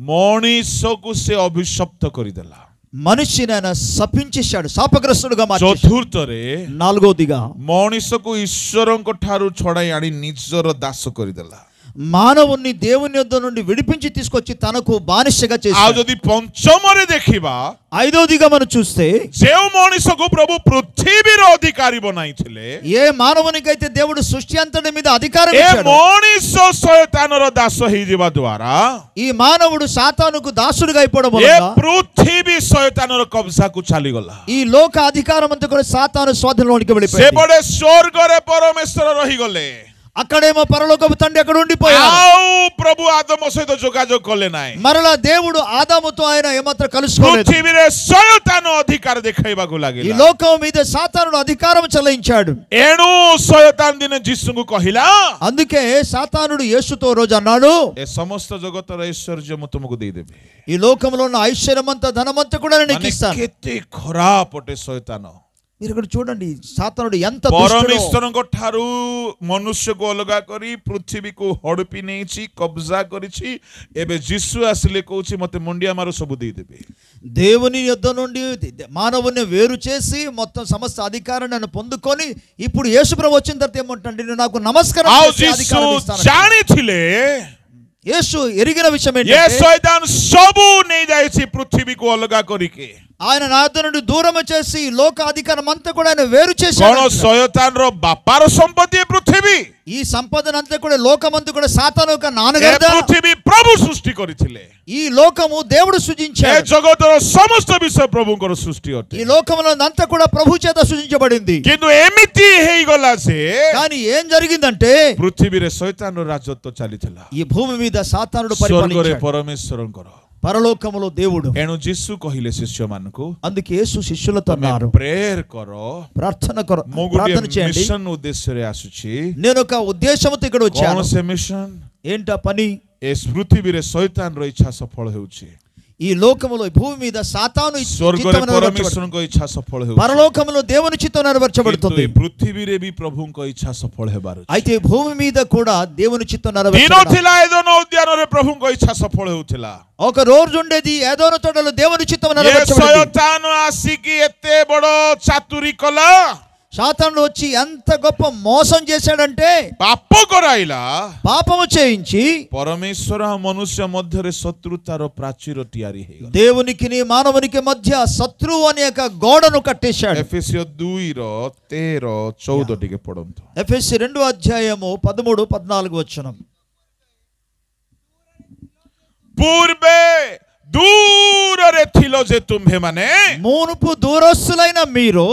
ମଣିଷକୁ ସେ ଅଭିଶପ୍ତ କରିଦେଲା। మనిషిని ఆయన శపించేశాడు, శాపగ్రస్తుడుగా మార్చేశాడు. ଚତୁର୍ଥରେ నాలుగోదిగా ମଣିଷକୁ ଈଶ୍ୱରଙ୍କ ଠାରୁ ଛଡାଇ ଆଣି ନିଜର ଦାସ କରିଦେଲା। మానవుణ్ణి దేవుని యొద్ద నుండి విడిపించి తీసుకొచ్చి తనకు బానిసగా ଆଉ చేశాడు. ଯଦି ପଞ୍ଚମରେ ଦେଖିବା, ఐదోదిగా మనం చూస్తే, ଯେଉଁ ମଣିଷକୁ ପ୍ରଭୁ ପୃଥିବୀର ଅଧିକାରୀ ବନାଇଥିଲେ, ఏ మానవునికైతే దేవుడు సృష్టి అంతటి మీద అధికారం ଏ ఇచ్చాడు, ମଣିଷ ଶୟତାନର ଦାସ ହେଇଯିବା ଦ୍ୱାରା ఈ మానవుడు సాతానుకు దాసుడిగా అయిపోవడం ଏ వల్ల ପୃଥିବୀ ଶୟତାନର କବ୍ଜାକୁ ଚାଲିଗଲା। ఈ లోక అధికారం అంతా కూడా సాతాను స్వాధీనంలోనికి వెళ్ళిపోయింది. ସେପଟେ ସ୍ୱର୍ଗରେ ପରମେଶ୍ୱର ରହିଗଲେ, అక్కడేమో పరలోకపు తండ్రి అక్కడ ఉండిపోయాడు. ଆଉ ପ୍ରଭୁ ଆଦମ ସହିତ ଯୋଗାଯୋଗ କଲେ ନାହିଁ। మరలా దేవుడు ఆదాముతో ఆయన ఏమాత్రం కలుసుకోలేదు. ପୃଥିବୀରେ ଶୟତାନ ଅଧିକାର ଦେଖାଇବାକୁ ఈ ଲାଗିଲା। లోకం మీద సాతానుడు అధికారం చెలాయించాడు. ଏଣୁ ଶୟତାନ ଦିନେ ଯୀଶୁଙ୍କୁ କହିଲା, అందుకే సాతానుడు యేసుతో రోజు అన్నాడు, ଏ ସମସ୍ତ ଜଗତର ଐଶ୍ୱର୍ଯ୍ୟ ମୁଁ ତୁମକୁ ଦେଇଦେବି। ఈ లోకంలో ఉన్న ఐశ్వర్యమంతా ధనమంతా కూడా నేను నీకు ମାନେ ఇస్తాను. କେତେ ଖରାପ ଅଟେ ଶୟତାନ। మీరు ఇక్కడ చూడండి, సాతానుడు ఎంత దుష్టుడో. ପରମେଶ୍ୱରଙ୍କ ଠାରୁ ମନୁଷ୍ୟକୁ ଅଲଗା କରି ପୃଥିବୀକୁ ହଡପି ନେଇଛି, କବ୍ଜା କରିଛି। ଏବେ ଯୀଶୁ ଆସିଲେ କହୁଛି, ମତେ ମୁଣ୍ଡିଆ ମାର, ସବୁ ଦେଇଦେବେ। దేవుని యొద్ద నుండి మానవుని వేరు చేసి మొత్తం సమస్త అధికారాన్ని నన్ను పొందుకొని ఇప్పుడు యేసుప్రభు వచ్చిన తర్వాత ఏమంటాడు, నేను నాకు నమస్కారం ଆଉ చేసే ଯୀଶୁ అధికారం ఇస్తాను. ଜାଣିଥିଲେ యేసు ఎరిగిన విషయం ଏ ఏంటంటే, ଶୟତାନ ସବୁ ନେଇଯାଇଛି ପୃଥିବୀକୁ ଅଲଗା କରିକି। ఆయన నా యొద్ద నుండి దూరం చేసి లోక అధికారం అంతా కూడా ఆయన వేరు କଣ చేశాడు. ଶୟତାନର ବାପାର ସମ୍ପତ୍ତି ଏ ପୃଥିବୀ? ఈ సంపదనంతా కూడా లోకమంతా కూడా సాతాను యొక్క ଏ నాన్నగారిదా? ପୃଥିବୀ ପ୍ରଭୁ ସୃଷ୍ଟି କରିଥିଲେ। ఈ లోకము దేవుడు ଏ సృజించాడు. ଜଗତର ସମସ୍ତ ବିଷୟ ପ୍ରଭୁଙ୍କର ସୃଷ୍ଟି ଅଟେ। ఈ లోకంలో అంతా కూడా ప్రభు చేత సృజించబడింది. କିନ୍ତୁ ଏମିତି ହେଇଗଲା ଯେ కానీ ఏం జరిగిందంటే, ପୃଥିବୀରେ ଶୟତାନର ରାଜତ୍ୱ ଚାଲିଥିଲା, ఈ భూమి మీద సాతానుడు ସ୍ୱର୍ଗରେ పరిపాలించాడు, ପରମେଶ୍ୱରଙ୍କର। పరలోకములో దేవుడు. ଏଣୁ ଯୀଶୁ କହିଲେ ଶିଷ୍ୟମାନଙ୍କୁ, అందుకే యేసు శిష్యులతో ତମେ అన్నారు, ପ୍ରେୟର କର, ప్రార్థన ମୁଁ ప్రార్థన ଗୋଟିଏ చేయండి. ମିଶନ ଉଦ୍ଦେଶ୍ୟରେ ଆସୁଛି। నేను ఒక ఉద్దేశంతో ఇక్కడ କଣ వచ్చాను. ସେ ମିଶନ? ఏంటా పని? ଏ పృథిବୀରେ ଶୟତାନର ଇଚ୍ଛା ସଫଳ ହେଉଛି, ఈ లోకములో ఈ భూమి మీద సాతాను ସ୍ୱର୍ଗରେ చిత్తం నెరవేర్చబడుతుంది. ପରମେଶ୍ୱରଙ୍କ ଇଚ୍ଛା ସଫଳ ହେଉଛି। పరలోకములో దేవుని చిత్తం କିନ୍ତୁ నెరవేర్చబడుతుంది. ଏ ପୃଥିବୀରେ ବି ପ୍ରଭୁଙ୍କ ଇଚ୍ଛା ସଫଳ ହେବାର ଅଛି। అయితే భూమి మీద కూడా దేవుని చిత్తం ଦିନ నెరవేర్చబడాలి. ଥିଲା ଏଦୋନ ଉଦ୍ୟାନରେ ପ୍ରଭୁଙ୍କ ଇଚ୍ଛା ସଫଳ ହେଉଥିଲା। ఒక రోజు ఉండేది ఏదోను తోటలో దేవుని చిత్తం ଏ నెరవేర్చబడింది. ଶୟତାନ ଆସିକି ଏତେ ବଡ ଚାତୁରୀ କଲା, సాతాను వచ్చి ఎంత గొప్ప మోసం చేశాడంటే, ପାପ କରାଇଲା, పాపము చేయించి ପରମେଶ୍ୱର ଆଉ ମନୁଷ୍ୟ ମଧ୍ୟରେ ଶତ୍ରୁତାର ପ୍ରାଚୀର ତିଆରି ହେଇଗଲା। దేవునికి మానవునికి మధ్య శత్రువు అనే ఒక గోడను కట్టేశాడు. ଏଫେସିୟ 2:13-14 ଟିକେ ପଢନ୍ତୁ। ఎఫెసీ 2:13-14 వచనం. ପୂର୍ବେ ଦୂରରେ ଥିଲ ଯେ ତୁମ୍ଭେମାନେ మునుపు దూరస్తులైన మీరు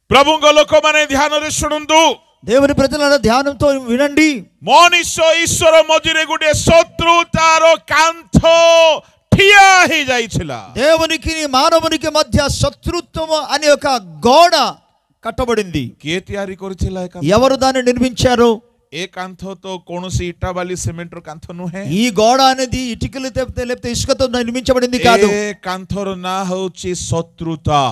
ప్రభుଙ୍କ ଲୋକମାନେ ଧ୍ୟାନରେ ଶୁଣନ୍ତୁ దేవుని ప్రజల ధ్యానంతో వినండి ମଣିଷ ଈଶ୍ୱର ମଝିରେ ଗୋଟେ ଶତ୍ରୁତାର କାନ୍ଥ ଠିଆ ହେଇଯାଇଥିଲା దేవునికి మానవునికి మధ్య శత్రుత్వము అనే ఒక గోడ కట్టబడింది କିଏ ତିଆରି କରିଥିଲା ଏ କାନ୍ଥ ఎవరు దాన్ని నిర్మించారు ଏ କାନ୍ଥ ତ କୌଣସି ଇଟା ବାଲି ସିମେଣ୍ଟର କାନ୍ଥ ନୁହେଁ ఈ గోడ అనేది ఇటుకలు లేకపోతే ఇసుకతో నిర్మించబడింది కాదు ଏ କାନ୍ଥର ନାଁ ହେଉଛି ଶତ୍ରୁତା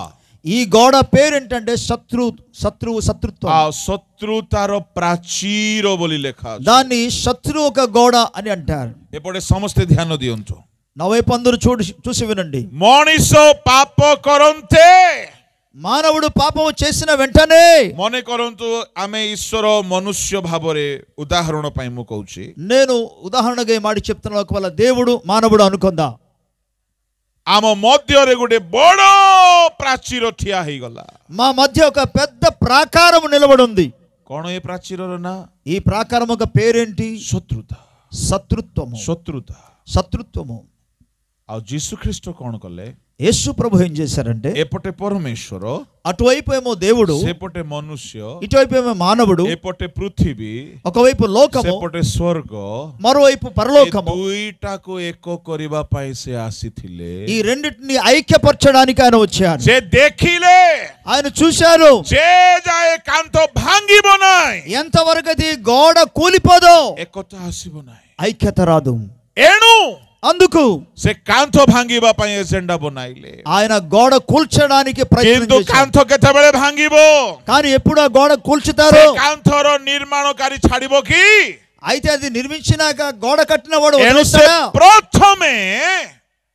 ఈ గోడ పేరు ఏంటంటే శత్రుత్వం ఆ శత్రుతాର ପ୍ରାଚୀର ବୋଲି ଲେଖା ଅଛି దాన్ని శత్రు ఒక గోడ అని అంటారు ଏପଟେ ସମସ୍ତେ ଧ୍ୟାନ ଦିଅନ୍ତୁ నా వైపు అందరూ చూసి వినండి ମଣିଷ ପାପ କରନ୍ତେ మానవుడు పాపము చేసిన వెంటనే ମନେ କରନ୍ତୁ ଆମେ ଈଶ୍ୱର ମନୁଷ୍ୟ ଭାବରେ ଉଦାହରଣ ପାଇଁ ମୁଁ କହୁଛି నేను ఉదాహరణగా ఈ మాట చెప్తున్నా ఒకవేళ దేవుడు మానవుడు అనుకుందాం ଆମ ମଧ୍ୟରେ ଗୋଟେ ବଡ଼ ପ୍ରାଚୀର ଠିଆ ହେଇଗଲା మా మధ్య ఒక పెద్ద ప్రాకారం నిలబడి ఉంది କଣ ଏ ପ୍ରାଚୀରର ନାଁ ఈ ప్రాకారం ఒక పేరేంటి ଶତ୍ରୁତା శత్రుత్వము ଆଉ ଯୀଶୁ ଖ୍ରୀଷ୍ଟ କଣ କଲେ యేసు ప్రభు ఏం చేశారంటే ଏପଟେ ପରମେଶ୍ୱର అటువైపు ఏమో దేవుడు ସେପଟେ ମନୁଷ୍ୟ ఇటువైపు ఏమో మానవుడు ଏପଟେ ପୃଥିବୀ ఒకవైపు లోకము ସେପଟେ ସ୍ୱର୍ଗ మరోవైపు పరలోకము ଦୁଇଟାକୁ ଏକ କରିବା ପାଇଁ ସେ ଆସିଥିଲେ ఈ రెండిటిని ఐక్యపరచడానికి ఆయన వచ్చారు ସେ ଦେଖିଲେ ఆయన చూశారు ଯେ ଯାଏ କାନ୍ଥ ଭାଙ୍ଗିବ ନାହିଁ ఎంతవరకు అది గోడ కూలిపోదో ଏକତା ଆସିବ ନାହିଁ ఐక్యత రాదు ଏଣୁ అందుకు ସେ କାନ୍ଥ ଭାଙ୍ଗିବା ପାଇଁ ଏଜେଣ୍ଡା ବନାଇଲେ ఆయన గోడ కూల్చడానికి ప్రయత్నం କିନ୍ତୁ చేశారు କାନ୍ଥ କେତେବେଳେ ଭାଙ୍ଗିବ కానీ ఎప్పుడు ఆ గోడ కూల్చుతారు ସେ କାନ୍ଥର ନିର୍ମାଣକାରୀ ଛାଡ଼ିବ କି అయితే అది నిర్మించినాక గోడ కట్టినవాడు ଏଣୁ ସେ వదిలేస్తాడా? ପ୍ରଥମେ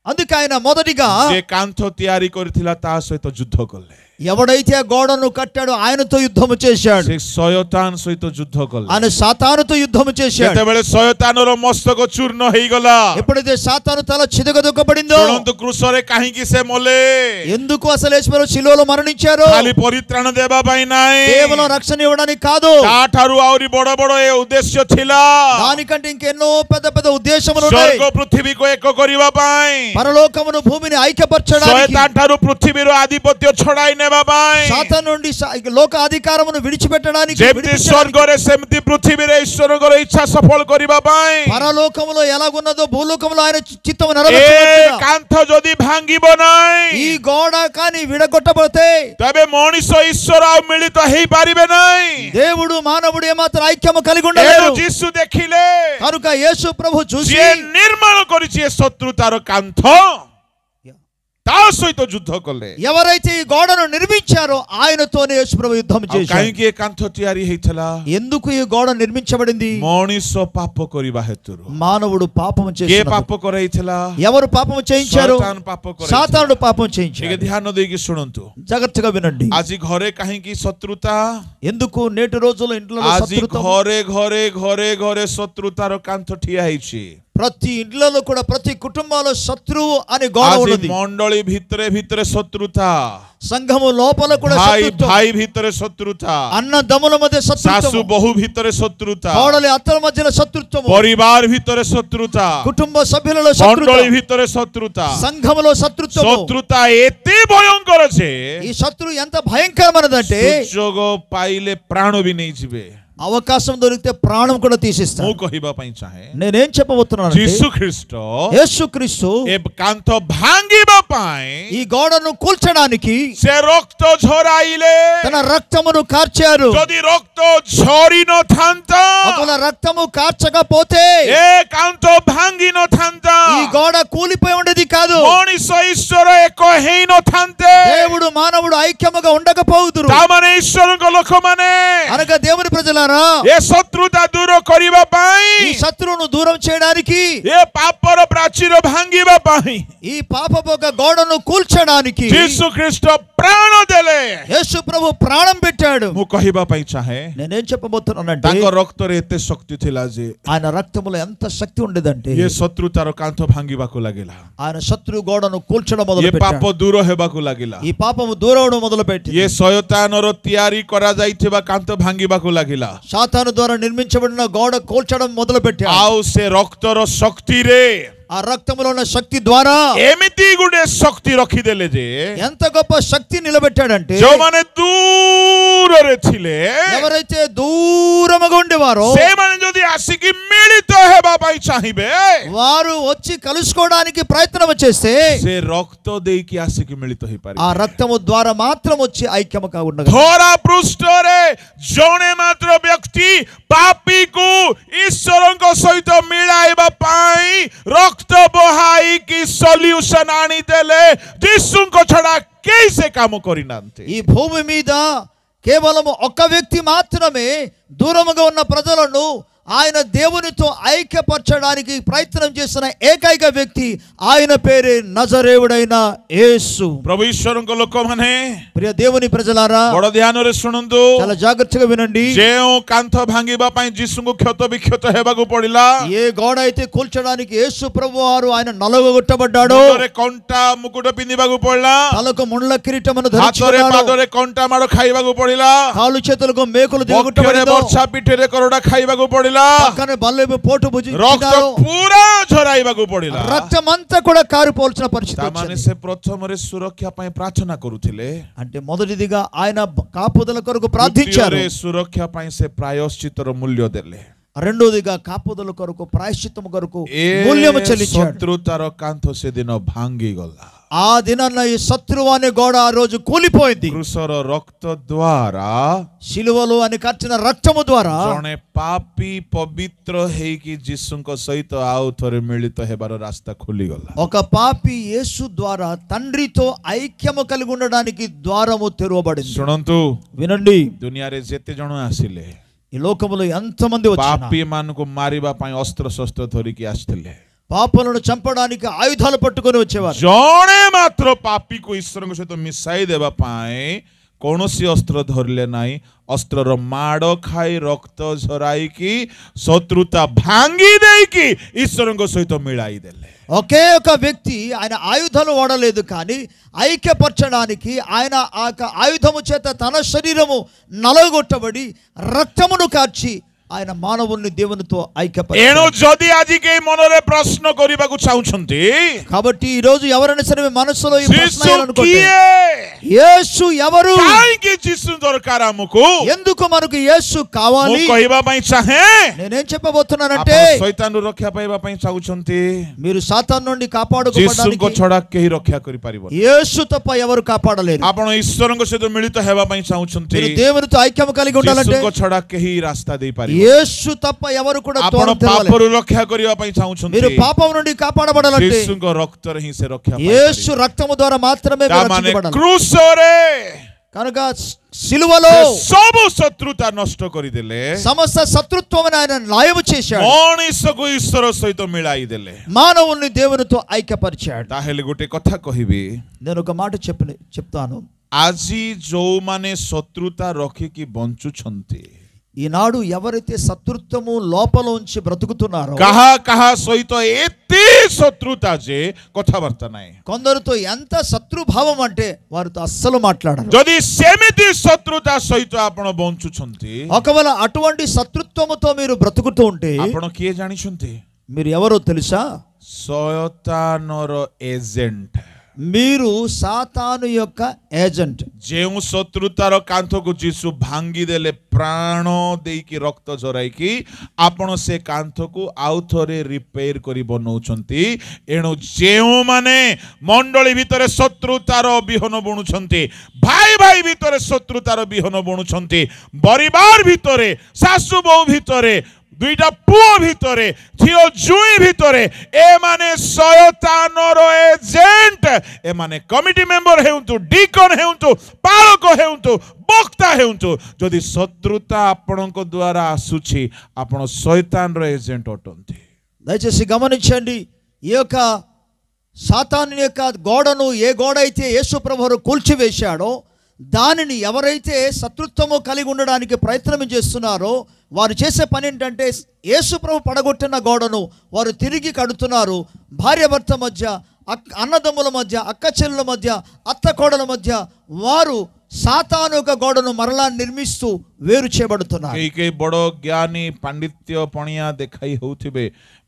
అందుకే ఆయన మొదటిగా ଯେ କାନ୍ଥ ତିଆରି କରିଥିଲା ତା ସହିତ ଯୁଦ୍ଧ କଲେ ఎవడైతే ఆ గోడను కట్టాడో ఆయనతో యుద్ధము చేశాడు ସେ ଶୟତାନ ସହିତ ଯୁଦ୍ଧ କଲେ ఆయన సాతానుతో యుద్ధము చేశాడు ଯେତେବେଳେ ଶୟତାନର ମସ୍ତକ ଚୂର୍ଣ୍ଣ ହେଇଗଲା ఎప్పుడైతే సాతాను తల చితగదొక్కబడిందో ଶୁଣନ୍ତୁ କୃଷରେ କାହିଁକି ସେ ମଲେ ఎందుకు అసలు యేసుప్రభు శిలువలో మరణించారు ଖାଲି ପରିତ୍ରାଣ ଦେବା ପାଇଁ ନାହିଁ కేవలం రక్షణ ఇవ్వడానికి కాదు ତାଠାରୁ ଆହୁରି ବଡ଼ ବଡ଼ ଏ ଉଦ୍ଦେଶ୍ୟ ଥିଲା దానికంటే ఇంకెన్నో పెద్ద పెద్ద ఉద్దేశములు ఉన్నాయి ସ୍ୱର୍ଗ ପୃଥିବୀକୁ ଏକ କରିବା ପାଇଁ పరలోకమును భూమిని ఐక్యపరచడానికి ଶୟତାନ ଠାରୁ ପୃଥିବୀର ଆଧିପତ୍ୟ ଛଡ଼ାଇ ନେବା ପାଇଁ సాతాను నుండి లోక అధికారమును విడిచిపెట్టడానికి ଯେମିତି ସ୍ୱର୍ଗରେ ସେମିତି ପୃଥିବୀରେ ଈଶ୍ୱରଙ୍କର ଇଚ୍ଛା ସଫଳ କରିବା ପାଇଁ పరలోకములో ఎలాగున్నదో భూలోకములో ఆయన చిత్తము ଏ నెరవేర్చున్నట్టుగా କାନ୍ଥ ଯଦି ଭାଙ୍ଗିବ ନାହିଁ ఈ గోడ కానీ విడగొట్టబడితే ତେବେ ମଣିଷ ଈଶ୍ୱର ଆଉ ମିଳିତ ହେଇପାରିବେ ନାହିଁ దేవుడు మానవుడు ఏమాత్రం ఐక్యము కలిగి ଏଣୁ ఉండలేరు ଯୀଶୁ ଦେଖିଲେ కనుక యేసు ప్రభు చూసి ଯିଏ ନିର୍ମାଣ କରିଛି ଏ ଶତ୍ରୁତାର କାନ୍ଥ ତା ସହିତ ଯୁଦ୍ଧ କଲେ ఎవరైతే ఈ గోడను నిర్మించారో ఆయనతోనే యేసు ప్రభు యుద్ధం చేశారు କାହିଁକି ଏ କାନ୍ଥ ତିଆରି ହେଇଥିଲା ఎందుకు ఈ గోడ నిర్మించబడింది ମଣିଷ ପାପ କରିବା ହେତୁରୁ మానవుడు పాపం କିଏ చేశాడు ପାପ କରାଇଥିଲା ఎవరు పాపం చేయించారు ଶୟତାନ ପାପ କରାଇଥିଲା సాతానుడు పాపం ଟିକେ చేయించాడు ଧ୍ୟାନ ଦେଇକି ଶୁଣନ୍ତୁ జాగ్రత్తగా వినండి ଆଜି ଘରେ କାହିଁକି ଶତ୍ରୁତା ఎందుకు నేటి రోజుల్లో ఇంట్లో ଆଜି ଘରେ ଘରେ ଘରେ ଘରେ ଶତ୍ରୁତାର କାନ୍ଥ ଠିଆ ହେଇଛି ప్రతి ఇంట్లో కూడా ప్రతి కుటుంబాల్లో శత్రువు అనే గోడ ଆଜି ఉన్నది ମଣ୍ଡଳୀ ଭିତରେ ଭିତରେ ଶତ୍ରୁତା సంఘము లోపల కూడా ଭାଇ శత్రుత్వం ଭାଇ ଭିତରେ ଶତ୍ରୁତା అన్న దమ్ముల మధ్య ଶାଶୁ శత్రుత్వం ବୋହୂ ଭିତରେ ଶତ୍ରୁତା కోడలి అత్తల మధ్యలో శత్రుత్వం ପରିବାର ଭିତରେ ଶତ୍ରୁତା కుటుంబ సభ్యులలో ମଣ୍ଡଳୀ శత్రుత్వం ଭିତରେ ଶତ୍ରୁତା సంఘములో శత్రుత్వం ଶତ୍ରୁତା ଏତେ ଭୟଙ୍କର ଯେ ఈ శత్రువు ఎంత భయంకరమైనదంటే ସୁଯୋଗ ପାଇଲେ ପ୍ରାଣ ବି ନେଇଯିବେ అవకాశం దొరికితే ప్రాణం కూడా తీసిస్తాడు ମୁଁ କହିବା ପାଇଁ ଚାହେଁ నేనేం చెప్పబోతున్నాను ଯୀଶୁ ଖ୍ରୀଷ୍ଟ యేసుక్రీస్తు ଏ କାନ୍ଥ ଭାଙ୍ଗିବା ପାଇଁ ఈ గోడను కూల్చడానికి ସେ ରକ୍ତ ଝରାଇଲେ తన రక్తమును కార్చారు ଯଦି ରକ୍ତ ଝରି ନଥାନ୍ତା ఒకవేళ రక్తము కార్చకపోతే ଏ କାନ୍ଥ ଭାଙ୍ଗି ନଥାନ୍ତା ఈ గోడ కూలిపోయి ఉండేది కాదు ମଣିଷ ଈଶ୍ୱର ଏକ ହେଇ ନଥାନ୍ତେ దేవుడు మానవుడు ఐక్యముగా ఉండకపోదురు ତାମାନେ ଈଶ୍ୱରଙ୍କ ଲୋକମାନେ అనగా దేవుని ప్రజలారా ଏ ଶତ୍ରୁତା ଦୂର କରିବା ପାଇଁ ఈ శత్రువును దూరం చేయడానికి ଏ ପାପର ପ୍ରାଚୀର ପ୍ରାଚୀର ଭାଙ୍ଗିବା ପାଇଁ ఈ పాపపు ఒక గోడను కూల్చడానికి ଯୀଶୁ ଖ୍ରୀଷ୍ଟ ପ୍ରାଣ ଦେଲେ। యేసు ప్రభు ప్రాణం పెట్టాడు। ମୁଁ କହିବା ପାଇଁ ଚାହେଁ నేనేం చెప్పబోతున్నానంటే ତାଙ୍କ ରକ୍ତରେ ଏତେ ଶକ୍ତି ଥିଲା ଯେ ఆయన రక్తములో ఎంత శక్తి ఉండేదంటే ଏ ଶତ୍ରୁତାର କାନ୍ଥ ଭାଙ୍ଗିବାକୁ ଲାଗିଲା। ఆయన శత్రు గోడను కూల్చడం ଏ మొదలు ପାପ పెట్టాడు। ଦୂର ହେବାକୁ ଲାଗିଲା। ఈ పాపము దూరవడం మొదలు పెట్టింది। ଏ ଶୟତାନର ତିଆରି କରାଯାଇଥିବା କାନ୍ଥ ଭାଙ୍ଗିବାକୁ ଲାଗିଲା। సాతాను ద్వారా నిర్మించబడిన గోడ కూల్చడం మొదలు పెట్టాడు। ଆଉ ସେ ରକ୍ତର ଶକ୍ତିରେ ఆ రక్తములో ఉన్న శక్తి ద్వారా ଏମିତି ଗୋଟେ ଶକ୍ତି ରଖିଦେଲେ ଯେ ఎంత గొప్ప శక్తి నిలబెట్టాడంటే ଯୋଉମାନେ ଦୂରରେ ଥିଲେ ఎవరైతే దూరముగా ఉండేవారో ସେମାନେ ଯଦି ଆସିକି ମିଳିତ ହେବା ପାଇଁ ଚାହିଁବେ వారు వచ్చి కలుసుకోవడానికి ప్రయత్నం చేస్తే ସେ ରକ୍ତ ଦେଇକି ଆସିକି ମିଳିତ ఆ ହେଇପାରିବେ। రక్తము ద్వారా మాత్రం వచ్చి ఐక్యముగా ఉండగలరు। ଧରା ପୃଷ୍ଠରେ ଜଣେ ମାତ୍ର ବ୍ୟକ୍ତି ପାପୀକୁ ଈଶ୍ୱରଙ୍କ ସହିତ ମିଳାଇବା ପାଇଁ ରକ୍ତ ବହାଇକି ସଲ୍ୟୁସନ ଆଣିଦେଲେ। ଯୀଶୁଙ୍କ ଛଡା କେହି ସେ କାମ କରିନାହାନ୍ତି। ఈ భూమి మీద కేవలం ఒక్క వ్యక్తి మాత్రమే దూరముగా ఉన్న ప్రజలను ఆయన దేవునితో ఐక్యపరచడానికి ప్రయత్నం చేసిన ఏకైక వ్యక్తి ఆయన పేరే నజరేయుడైన యేసు। ପ୍ରଭୁ ଈଶ୍ୱରଙ୍କ ଲୋକମାନେ ప్రియ దేవుని ప్రజలారా ବଡ ଧ୍ୟାନରେ ଶୁଣନ୍ତୁ। చాలా జాగ్రత్తగా వినండి। ଯେଉଁ କାନ୍ଥ ଭାଙ୍ଗିବା ପାଇଁ ଯୀଶୁଙ୍କୁ କ୍ଷତ ବିକ୍ଷତ ହେବାକୁ ପଡିଲା, ఏ గోడ అయితే కూల్చడానికి యేసు ప్రభు వారు ఆయన నలుగొట్టబడ్డాడో, ମୁଣ୍ଡରେ କଣ୍ଟା ମୁକୁଟ ପିନ୍ଧିବାକୁ ପଡିଲା, తలకు ముండ్ల కిరీటమును ହାତରେ ధరించుకున్నాడు, ପାଦରେ କଣ୍ଟା ମାଡ଼ ଖାଇବାକୁ ପଡିଲା, కాలు చేతులకు మేకులు ପକ୍ଷରେ దిగొట్టబడిందో, ବର୍ଷା ପିଠିରେ କରଡ଼ା ଖାଇବାକୁ ପଡିଲା, పక్కన బల్లెపు పోటు ରକ୍ତ భుజించారు, ପୁରା ଝରାଇବାକୁ ପଡିଲା। రక్తమంతా కూడా కారిపోల్సిన పరిస్థితి ତାମାନେ వచ్చింది। ସେ ପ୍ରଥମରେ ସୁରକ୍ଷା ପାଇଁ ପ୍ରାର୍ଥନା କରୁଥିଲେ, అంటే మొదటిదిగా ఆయన కాపుదల కొరకు ప్రార్థించారు, ଦ୍ୱିତୀୟରେ ସୁରକ୍ଷା ପାଇଁ ସେ ପ୍ରାୟଶ୍ଚିତ୍ତର ମୂଲ୍ୟ ଦେଲେ। రెండోదిగా కాపుదల కొరకు ప్రాయశ్చిత్తము కొరకు ଏ మూల్యము చెల్లించాడు। ଶତ୍ରୁତାର କାନ୍ଥ ସେଦିନ ଭାଙ୍ଗିଗଲା। ఆ దినాన ఈ శత్రువు అనే గోడ ఆ రోజు కూలిపోయింది। କୃଷର ରକ୍ତ ଦ୍ୱାରା సిలువలో అని కట్టిన రక్తము ద్వారా ଜଣେ ପାପୀ ପବିତ୍ର ହେଇକି ଯୀଶୁଙ୍କ ସହିତ ଆଉ ଥରେ ମିଳିତ ହେବାର ରାସ୍ତା ଖୋଲିଗଲା। ఒక పాపి యేసు ద్వారా తండ్రితో ఐక్యము కలిగి ఉండడానికి ద్వారము తెరవబడింది। ଶୁଣନ୍ତୁ, వినండి, ଦୁନିଆରେ ଯେତେ ଜଣ ଆସିଲେ ఈ లోకములో ఎంతమంది వచ్చినా ପାପୀ ମାନଙ୍କୁ ମାରିବା ପାଇଁ ଅସ୍ତ୍ର ଶସ୍ତ୍ର ଧରିକି ଆସିଥିଲେ, పాపలను చంపడానికి ఆయుధాలు పట్టుకొని వచ్చేవారు। ଜଣେ ମାତ୍ର ପାପୀକୁ ଈଶ୍ୱରଙ୍କ ସହିତ ମିଶାଇ ଦେବା ପାଇଁ କୌଣସି ଅସ୍ତ୍ର ଧରିଲେ ନାହିଁ। ଅସ୍ତ୍ରର ମାଡ଼ ଖାଇ ରକ୍ତ ଝରାଇକି ଶତ୍ରୁତା ଭାଙ୍ଗି ଦେଇକି ଈଶ୍ୱରଙ୍କ ସହିତ ମିଳାଇ ଦେଲେ। ఒకే ఒక వ్యక్తి ఆయన ఆయుధాలు వాడలేదు, కానీ ఐక్యపరచడానికి ఆయన ఆ ఆయుధము చేత తన శరీరము నలగొట్టబడి రక్తమును కార్చి ఆయన మానవుల్ని దేవునితో ఐక్యపరిచాడు। ଏଣୁ ଯଦି ଆଜି କେହି ମନରେ ପ୍ରଶ୍ନ କରିବାକୁ ଚାହୁଁଛନ୍ତି, కాబట్టి ఈ రోజు ఎవరైనా సరే మీ మనసులో ఈ ప్రశ్న ଯୀଶୁ అనుకుంటే, କିଏ? యేసు ఎవరు, କାହିଁକି ଯୀଶୁ ଦରକାର ଆମକୁ? ఎందుకు మనకు యేసు కావాలి? ମୁଁ କହିବା ପାଇଁ ଚାହେଁ, నేనేం చెప్పబోతున్నానంటే, ଆପଣ ଶୈତାନରୁ ରକ୍ଷା ପାଇବା ପାଇଁ ଚାହୁଁଛନ୍ତି, మీరు సాతాను నుండి ଯୀଶୁଙ୍କ కాపాడుకోవడానికి ଛଡା କେହି ରକ୍ଷା କରିପାରିବନି। యేసు తప్ప ఎవరు కాపాడలేరు। ଆପଣ ଈଶ୍ୱରଙ୍କ ସହିତ ମିଳିତ ହେବା ପାଇଁ ଚାହୁଁଛନ୍ତି, మీరు దేవునితో ఐక్యం కలిగి ఉండాలంటే ଯୀଶୁଙ୍କ ଛଡା କେହି ରାସ୍ତା ଦେଇପାରିବ। యేసు తప్ప ఎవరు కూడా ଆପଣ ద్వారం తెరవలేరు। ପାପରୁ ରକ୍ଷା କରିବା ପାଇଁ ଚାହୁଁଛନ୍ତି, మీరు పాపం నుండి కాపాడబడాలంటే ଯୀଶୁଙ୍କ ରକ୍ତରେ ହିଁ ସେ ରକ୍ଷା యేసు రక్తము ద్వారా మాత్రమే మీరు ତାମାନେ రక్షించబడాలి। କ୍ରୁଶରେ కనుక సిలువలో ସବୁ ଶତ୍ରୁତା ନଷ୍ଟ କରିଦେଲେ, సమస్త శత్రుత్వమును ఆయన న్యాయము చేశాడు, ମଣିଷକୁ ଈଶ୍ୱର ସହିତ ମିଳାଇ ଦେଲେ। మానవుల్ని దేవునితో ఐక్యపరిచాడు। ତାହେଲେ ଗୋଟେ କଥା କହିବି, నేను ఒక మాట చెప్తాను। ଆଜି ଯୋଉମାନେ ଶତ୍ରୁତା ରଖିକି ବଞ୍ଚୁଛନ୍ତି, ఈనాడు ఎవరైతే శత్రుత్వము లోపల ఉంచి బ్రతుకుతున్నారో, କାହା କାହା ସହିତ ଏତେ ଶତ୍ରୁତା ଯେ କଥାବାର୍ତ୍ତା ନାହିଁ। కొందరితో ఎంత శత్రుభావం అంటే వారితో అస్సలు మాట్లాడరు। ଯଦି ସେମିତି ଶତ୍ରୁତା ସହିତ ଆପଣ ବଞ୍ଚୁଛନ୍ତି, ఒకవేళ అటువంటి శత్రుత్వముతో మీరు బ్రతుకుతూ ఉంటే ଆପଣ କିଏ ଜାଣିଛନ୍ତି? మీరు ఎవరో తెలుసా? ଶୟତାନର ଏଜେଣ୍ଟ। మీరు సాతాను యొక్క ఏజెంట్। ଯେଉଁ ଶତ୍ରୁତାର କାନ୍ଥକୁ ଯୀଶୁ ଭାଙ୍ଗିଦେଲେ ପ୍ରାଣ ଦେଇକି ରକ୍ତ ଝରାଇକି, ଆପଣ ସେ କାନ୍ଥକୁ ଆଉ ଥରେ ରିପେୟାର କରି ବନଉଛନ୍ତି। ଏଣୁ ଯେଉଁମାନେ ମଣ୍ଡଳୀ ଭିତରେ ଶତ୍ରୁତାର ବିହନ ବୁଣୁଛନ୍ତି, ଭାଇ ଭାଇ ଭିତରେ ଶତ୍ରୁତାର ବିହନ ବୁଣୁଛନ୍ତି, ପରିବାର ଭିତରେ, ଶାଶୁ ବୋହୂ ଭିତରେ, ଦୁଇଟା ପୁଅ ଭିତରେ, ଝିଅ ଜୁଇଁ ଭିତରେ, ଏମାନେ ଶୟତାନର ଏଜେଣ୍ଟ। ଏମାନେ କମିଟି ମେମ୍ବର ହେଉନ୍ତୁ, ଡିକନ ହେଉନ୍ତୁ, ପାଳକ ହେଉନ୍ତୁ, ବକ୍ତା ହେଉନ୍ତୁ, ଯଦି ଶତ୍ରୁତା ଆପଣଙ୍କ ଦ୍ୱାରା ଆସୁଛି, ଆପଣ ଶୟତାନର ଏଜେଣ୍ଟ ଅଟନ୍ତି। దయచేసి గమనించండి, ఈ యొక్క సాతాను యొక్క గోడను, ఏ గోడ అయితే యేసు ప్రభువు కూల్చివేశాడో దానిని ఎవరైతే శత్రుత్వము కలిగి ఉండడానికి ప్రయత్నం చేస్తున్నారో వారు చేసే పని ఏంటంటే యేసు ప్రభు పడగొట్టిన గోడను వారు తిరిగి కడుతున్నారు. భార్యాభర్త మధ్య, అన్నదమ్ముల మధ్య, అక్క చెల్లెల మధ్య, అత్త కోడల మధ్య వారు సాతాను యొక్క గోడను మరలా నిర్మిస్తూ వేరు చేయబడుతున్నారు. କେହି ବଡ଼ ଜ୍ଞାନୀ ପାଣ୍ଡିତ୍ୟ ପଣିଆ ଦେଖାଇ ହେଉଥିବେ,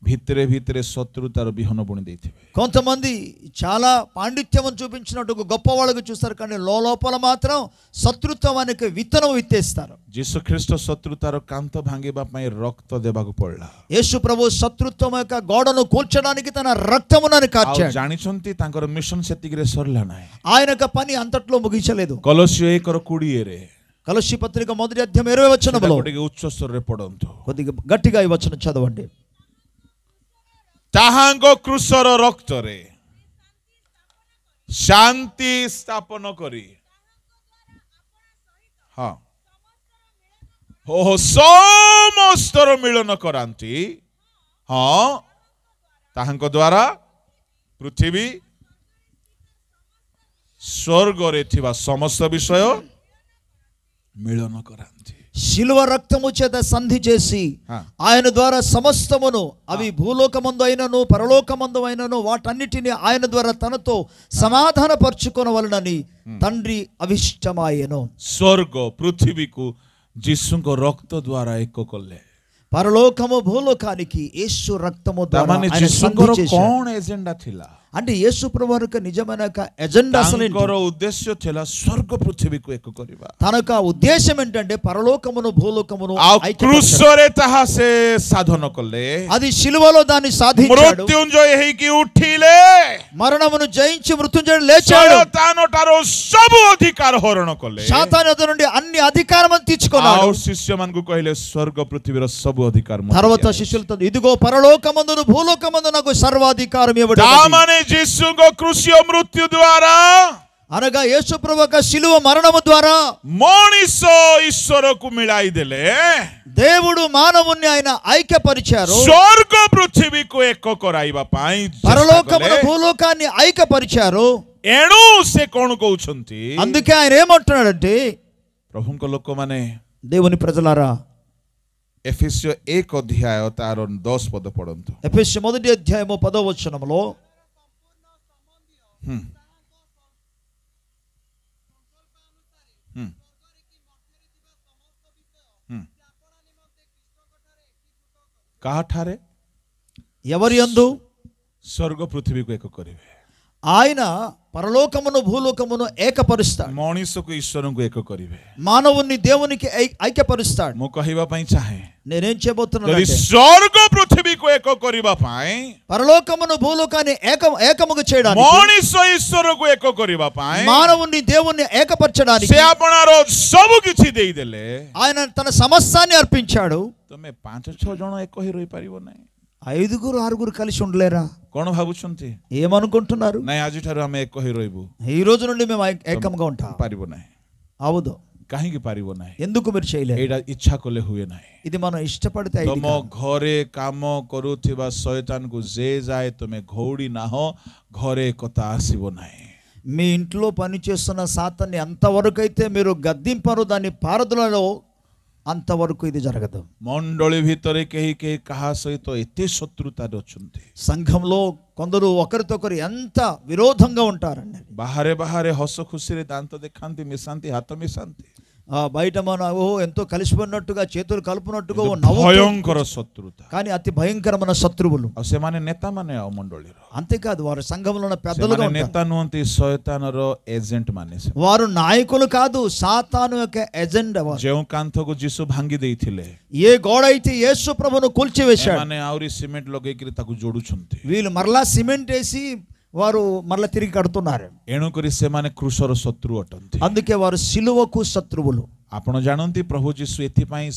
ଭିତରେ ଭିତରେ ଶତ୍ରୁତାର ବିହନ ବୁଣି ଦେଇଥିବେ. కొంతమంది చాలా పాండిత్యం చూపించినట్టు గొప్ప వాళ్ళకు చూస్తారు, కానీ లోపల మాత్రం శత్రుత్వం అనే విత్తనం విత్తేస్తారు. ଯୀଶୁଖ୍ରୀଷ୍ଟ ଶତ୍ରୁତାର କାନ୍ଥ ଭାଙ୍ଗିବା ପାଇଁ ରକ୍ତ ଦେବାକୁ ପଡ଼ିଲା. యేసు ప్రభు శత్రుత్వం యొక్క గోడను కూల్చడానికి తన రక్తమును కార్చాడు. ଜାଣିଛନ୍ତି ତାଙ୍କର ମିଶନ ସେତିକିରେ ସରିଲା ନାହିଁ. ఆయన యొక్క పని అంతట్లో ముగించలేదు. କଲୋସିଓ 1:20 కొలస్సీ పత్రిక 1వ అధ్యాయం 20వ వచనములో ଟିକେ ଉଚ୍ଚ ସ୍ୱରରେ ପଢନ୍ତୁ. కొద్దిగా గట్టిగా ఈ వచనం చదవండి. ତାହାଙ୍କ କୃଷର ରକ୍ତରେ ଶାନ୍ତି ସ୍ଥାପନ କରି ହଁ ସମସ୍ତର ମିଳନ କରାନ୍ତି. ହଁ, ତାହାଙ୍କ ଦ୍ୱାରା ପୃଥିବୀ ସ୍ୱର୍ଗରେ ଥିବା ସମସ୍ତ ବିଷୟ మిళన కరాంతి. శిలువ రక్తము చేత సంధి చేసి ఆయన ద్వారా సమస్తమును, అవి భూలోకమందు అయినను పరలోకమందు అయినను వాటన్నిటిని ఆయన ద్వారా తనతో సమాధాన పరుచుకొనవలెనని తండ్రి అవిష్టమాయెను. స్వర్గ పృథివీకు ଯୀଶୁଙ୍କ ରକ୍ତ ଦ୍ୱାରା ଏକ କଲେ. పరలోకము భూలోకానికి యేసు రక్తము ద్వారా ମାନେ ଯୀଶୁଙ୍କର କଣ ଏଜେଣ୍ଡା ଥିଲା? అంటే యేసు ప్రభు యొక్క నిజమైన ఎజెండా అసలు ତାଙ୍କର ଉଦ୍ଦେଶ୍ୟ ଥିଲା ସ୍ୱର୍ଗ ପୃଥିବୀକୁ ଏକ କରିବା. తన యొక్క ఉద్దేశం ఏంటంటే పరలోకమును భూలోకమును క్రూଶରେ ତାହା ସେ ସାଧନ କଲେ. అది శిలువలో దాన్ని సాధించాడు. ମୃତ୍ୟୁଞ୍ଜୟ ହେଇକି ଉଠିଲେ, మరణమును జయించి మృత్యుంజయుడు లేచాడు. ଶୟତାନଠାରୁ ସବୁ ଅଧିକାର ହରଣ କଲେ. సాతాను యొద్ద నుండి అన్ని అధికారమును తీసుకున్నాడు. ଆଉ శిష్యମାନଙ୍କୁ କହିଲେ ସ୍ୱର୍ଗ పృథివీର ସବୁ ଅଧିକାର ମୋତେ. తర్వాత శిష్యులతో ఇదిగో పరలోకమందును భూలోకమందు నాకు సర్వాధికారం ఇవ్వబడింది. ଯୀଶୁଙ୍କ କୃଷୀୟ ମୃତ୍ୟୁ ଦ୍ୱାରା, అనగా యేసు ప్రభు యొక్క శిలువ మరణము ద్వారా మనిష ఈశ్వరకు మిళాయి ଦେଲେ. దేవుడు మానవుని ఆయన ఐక్యపరిచారు. స్వర్గ పృథివీకు ଏକ କରାଇବା ପାଇଁ, పరలోకమును భూలోకాన్ని ఐక్యపరిచారు. ଏଣୁ ସେ କଣ କହୁଛନ୍ତି? అందుకే ఆయన ఏమంటున్నాడంటే, ପ୍ରଭୁଙ୍କ ଲୋକମାନେ, దేవుని ప్రజలారా, ఎఫెసీୟ 1 ଅଧ୍ୟାୟ ତାର 10 ପଦ ପଢନ୍ତୁ. ఎఫెసీయుల 1వ అధ్యాయము 10వ వచనములో କାହାଠାରେ? ఎవరి యందు? ସ୍ୱର୍ଗ ପୃଥିବୀକୁ ଏକ କରିବେ. ఆయన పరలోకమును భూలోకమును ఏకపరుస్తాడు. మనిషకు ఈశ్వరుଙ୍କୁ ଏକ କରିବେ. మానవుని దేవునికి ఐక్యపరుస్తాడు. ମୁଁ କହିବା ପାଇଁ ଚାହେଁ, నేనేం చేయబోతున్నాను ଯଦି అంటే, ସ୍ୱର୍ଗ ପୃଥିବୀକୁ ଏକ କରିବା ପାଇଁ, పరలోకమును భూలోకాన్ని ఏకముగా చేయడానికి, మనిష ఈశ్వରକୁ ଏକ କରିବା ପାଇଁ, మానవుని దేవుణ్ణి ఏకపరచడానికి ସେ ଆପଣାର ସବୁ କିଛି ଦେଇଦେଲେ. ఆయన తన సమస్తాన్ని అర్పించాడు. ତମେ 5-6 ଜଣ ଏକ ହୋଇ ରହିପାରିବ ନାହିଁ. 5-6 కలిసి ఉండలేరా? କଣ ଭାବୁଛନ୍ତି? ఏమనుకుంటున్నారు? ନାଇଁ, ଆଜିଠାରୁ ଆମେ ଏକ ହୋଇ ରହିବୁ. ఈ రోజు నుండి మేము ఏకంగా ఉంటాం. ପାରିବ ନାହିଁ. అవదు. କାହିଁକି ପାରିବ ନାହିଁ? ఎందుకు మీరు చేయలేరు? ଏଇଟା ଇଚ୍ଛା କଲେ ହୁଏ ନାହିଁ. ఇది మనం ఇష్టపడితే ତମ ଘରେ କାମ କରୁଥିବା ଶୟତାନକୁ ଯେ ଯାଏ ତମେ ଘଉଡ଼ି ନାହଁ, ଘରେ କଥା ଆସିବ ନାହିଁ. మీ ఇంట్లో పని చేస్తున్న సాతాన్ని అంతవరకు అయితే మీరు గద్దింపరు, దాన్ని పారదులలో అంతవరకు ఇది జరగదు. మండలి ଭିତରେ କେହି କେହି କାହା ସହିତ ଏତେ ଶତ୍ରୁତାରେ ଅଛନ୍ତି. సంఘంలో కొందరు ఒకరితో ఒకరు ఎంత విరోధంగా ఉంటారండి. ବାହାରେ ବାହାରେ ହସ ଖୁସିରେ ଦାନ୍ତ ଦେଖାନ୍ତି, ମିଶାନ୍ତି, ହାତ ମିଶାନ୍ତି. బయట మన ఎంతో కలిసిపోయినట్టుగా చేతులు కలుపునట్టుగా భయంకర శత్రుత, కానీ అతి భయంకరమైన శత్రువులు. ଆଉ ସେମାନେ ନେତାମାନେ ଆଉ ମଣ୍ଡଳୀର. అంతేకాదు, వారు సంఘంలో ఉన్న పెద్దలుగా ఉంటారు. ନେତା ନୁହନ୍ତି, ଶୟତାନର ଏଜେଣ୍ଟ ମାନେ. వారు నాయకులు కాదు, సాతాను యొక్క ఎజెండా. ଯେଉଁ କାନ୍ଥକୁ ଯୀଶୁ ଭାଙ୍ଗି ଦେଇଥିଲେ, ఏ గోడ అయితే యేసు ప్రభువును కూల్చివేశాడు, ସେମାନେ ଆହୁରି సిమెంట్ ଲଗେଇକିରି ତାକୁ ଯୋଡୁଛନ୍ତି. వీళ్ళు మరలా సిమెంట్ వేసి వారు మరలా తిరిగి కడుతున్నారు. ଏଣୁକରି ସେମାନେ କୃଷର ଶତ୍ରୁ ଅଟନ୍ତି. అందుకే వారు సిలువకు శత్రువులు. ଆପଣ ଜାଣନ୍ତି, ପ୍ରଭୁ ଯୀଶୁ ଏଥିପାଇଁ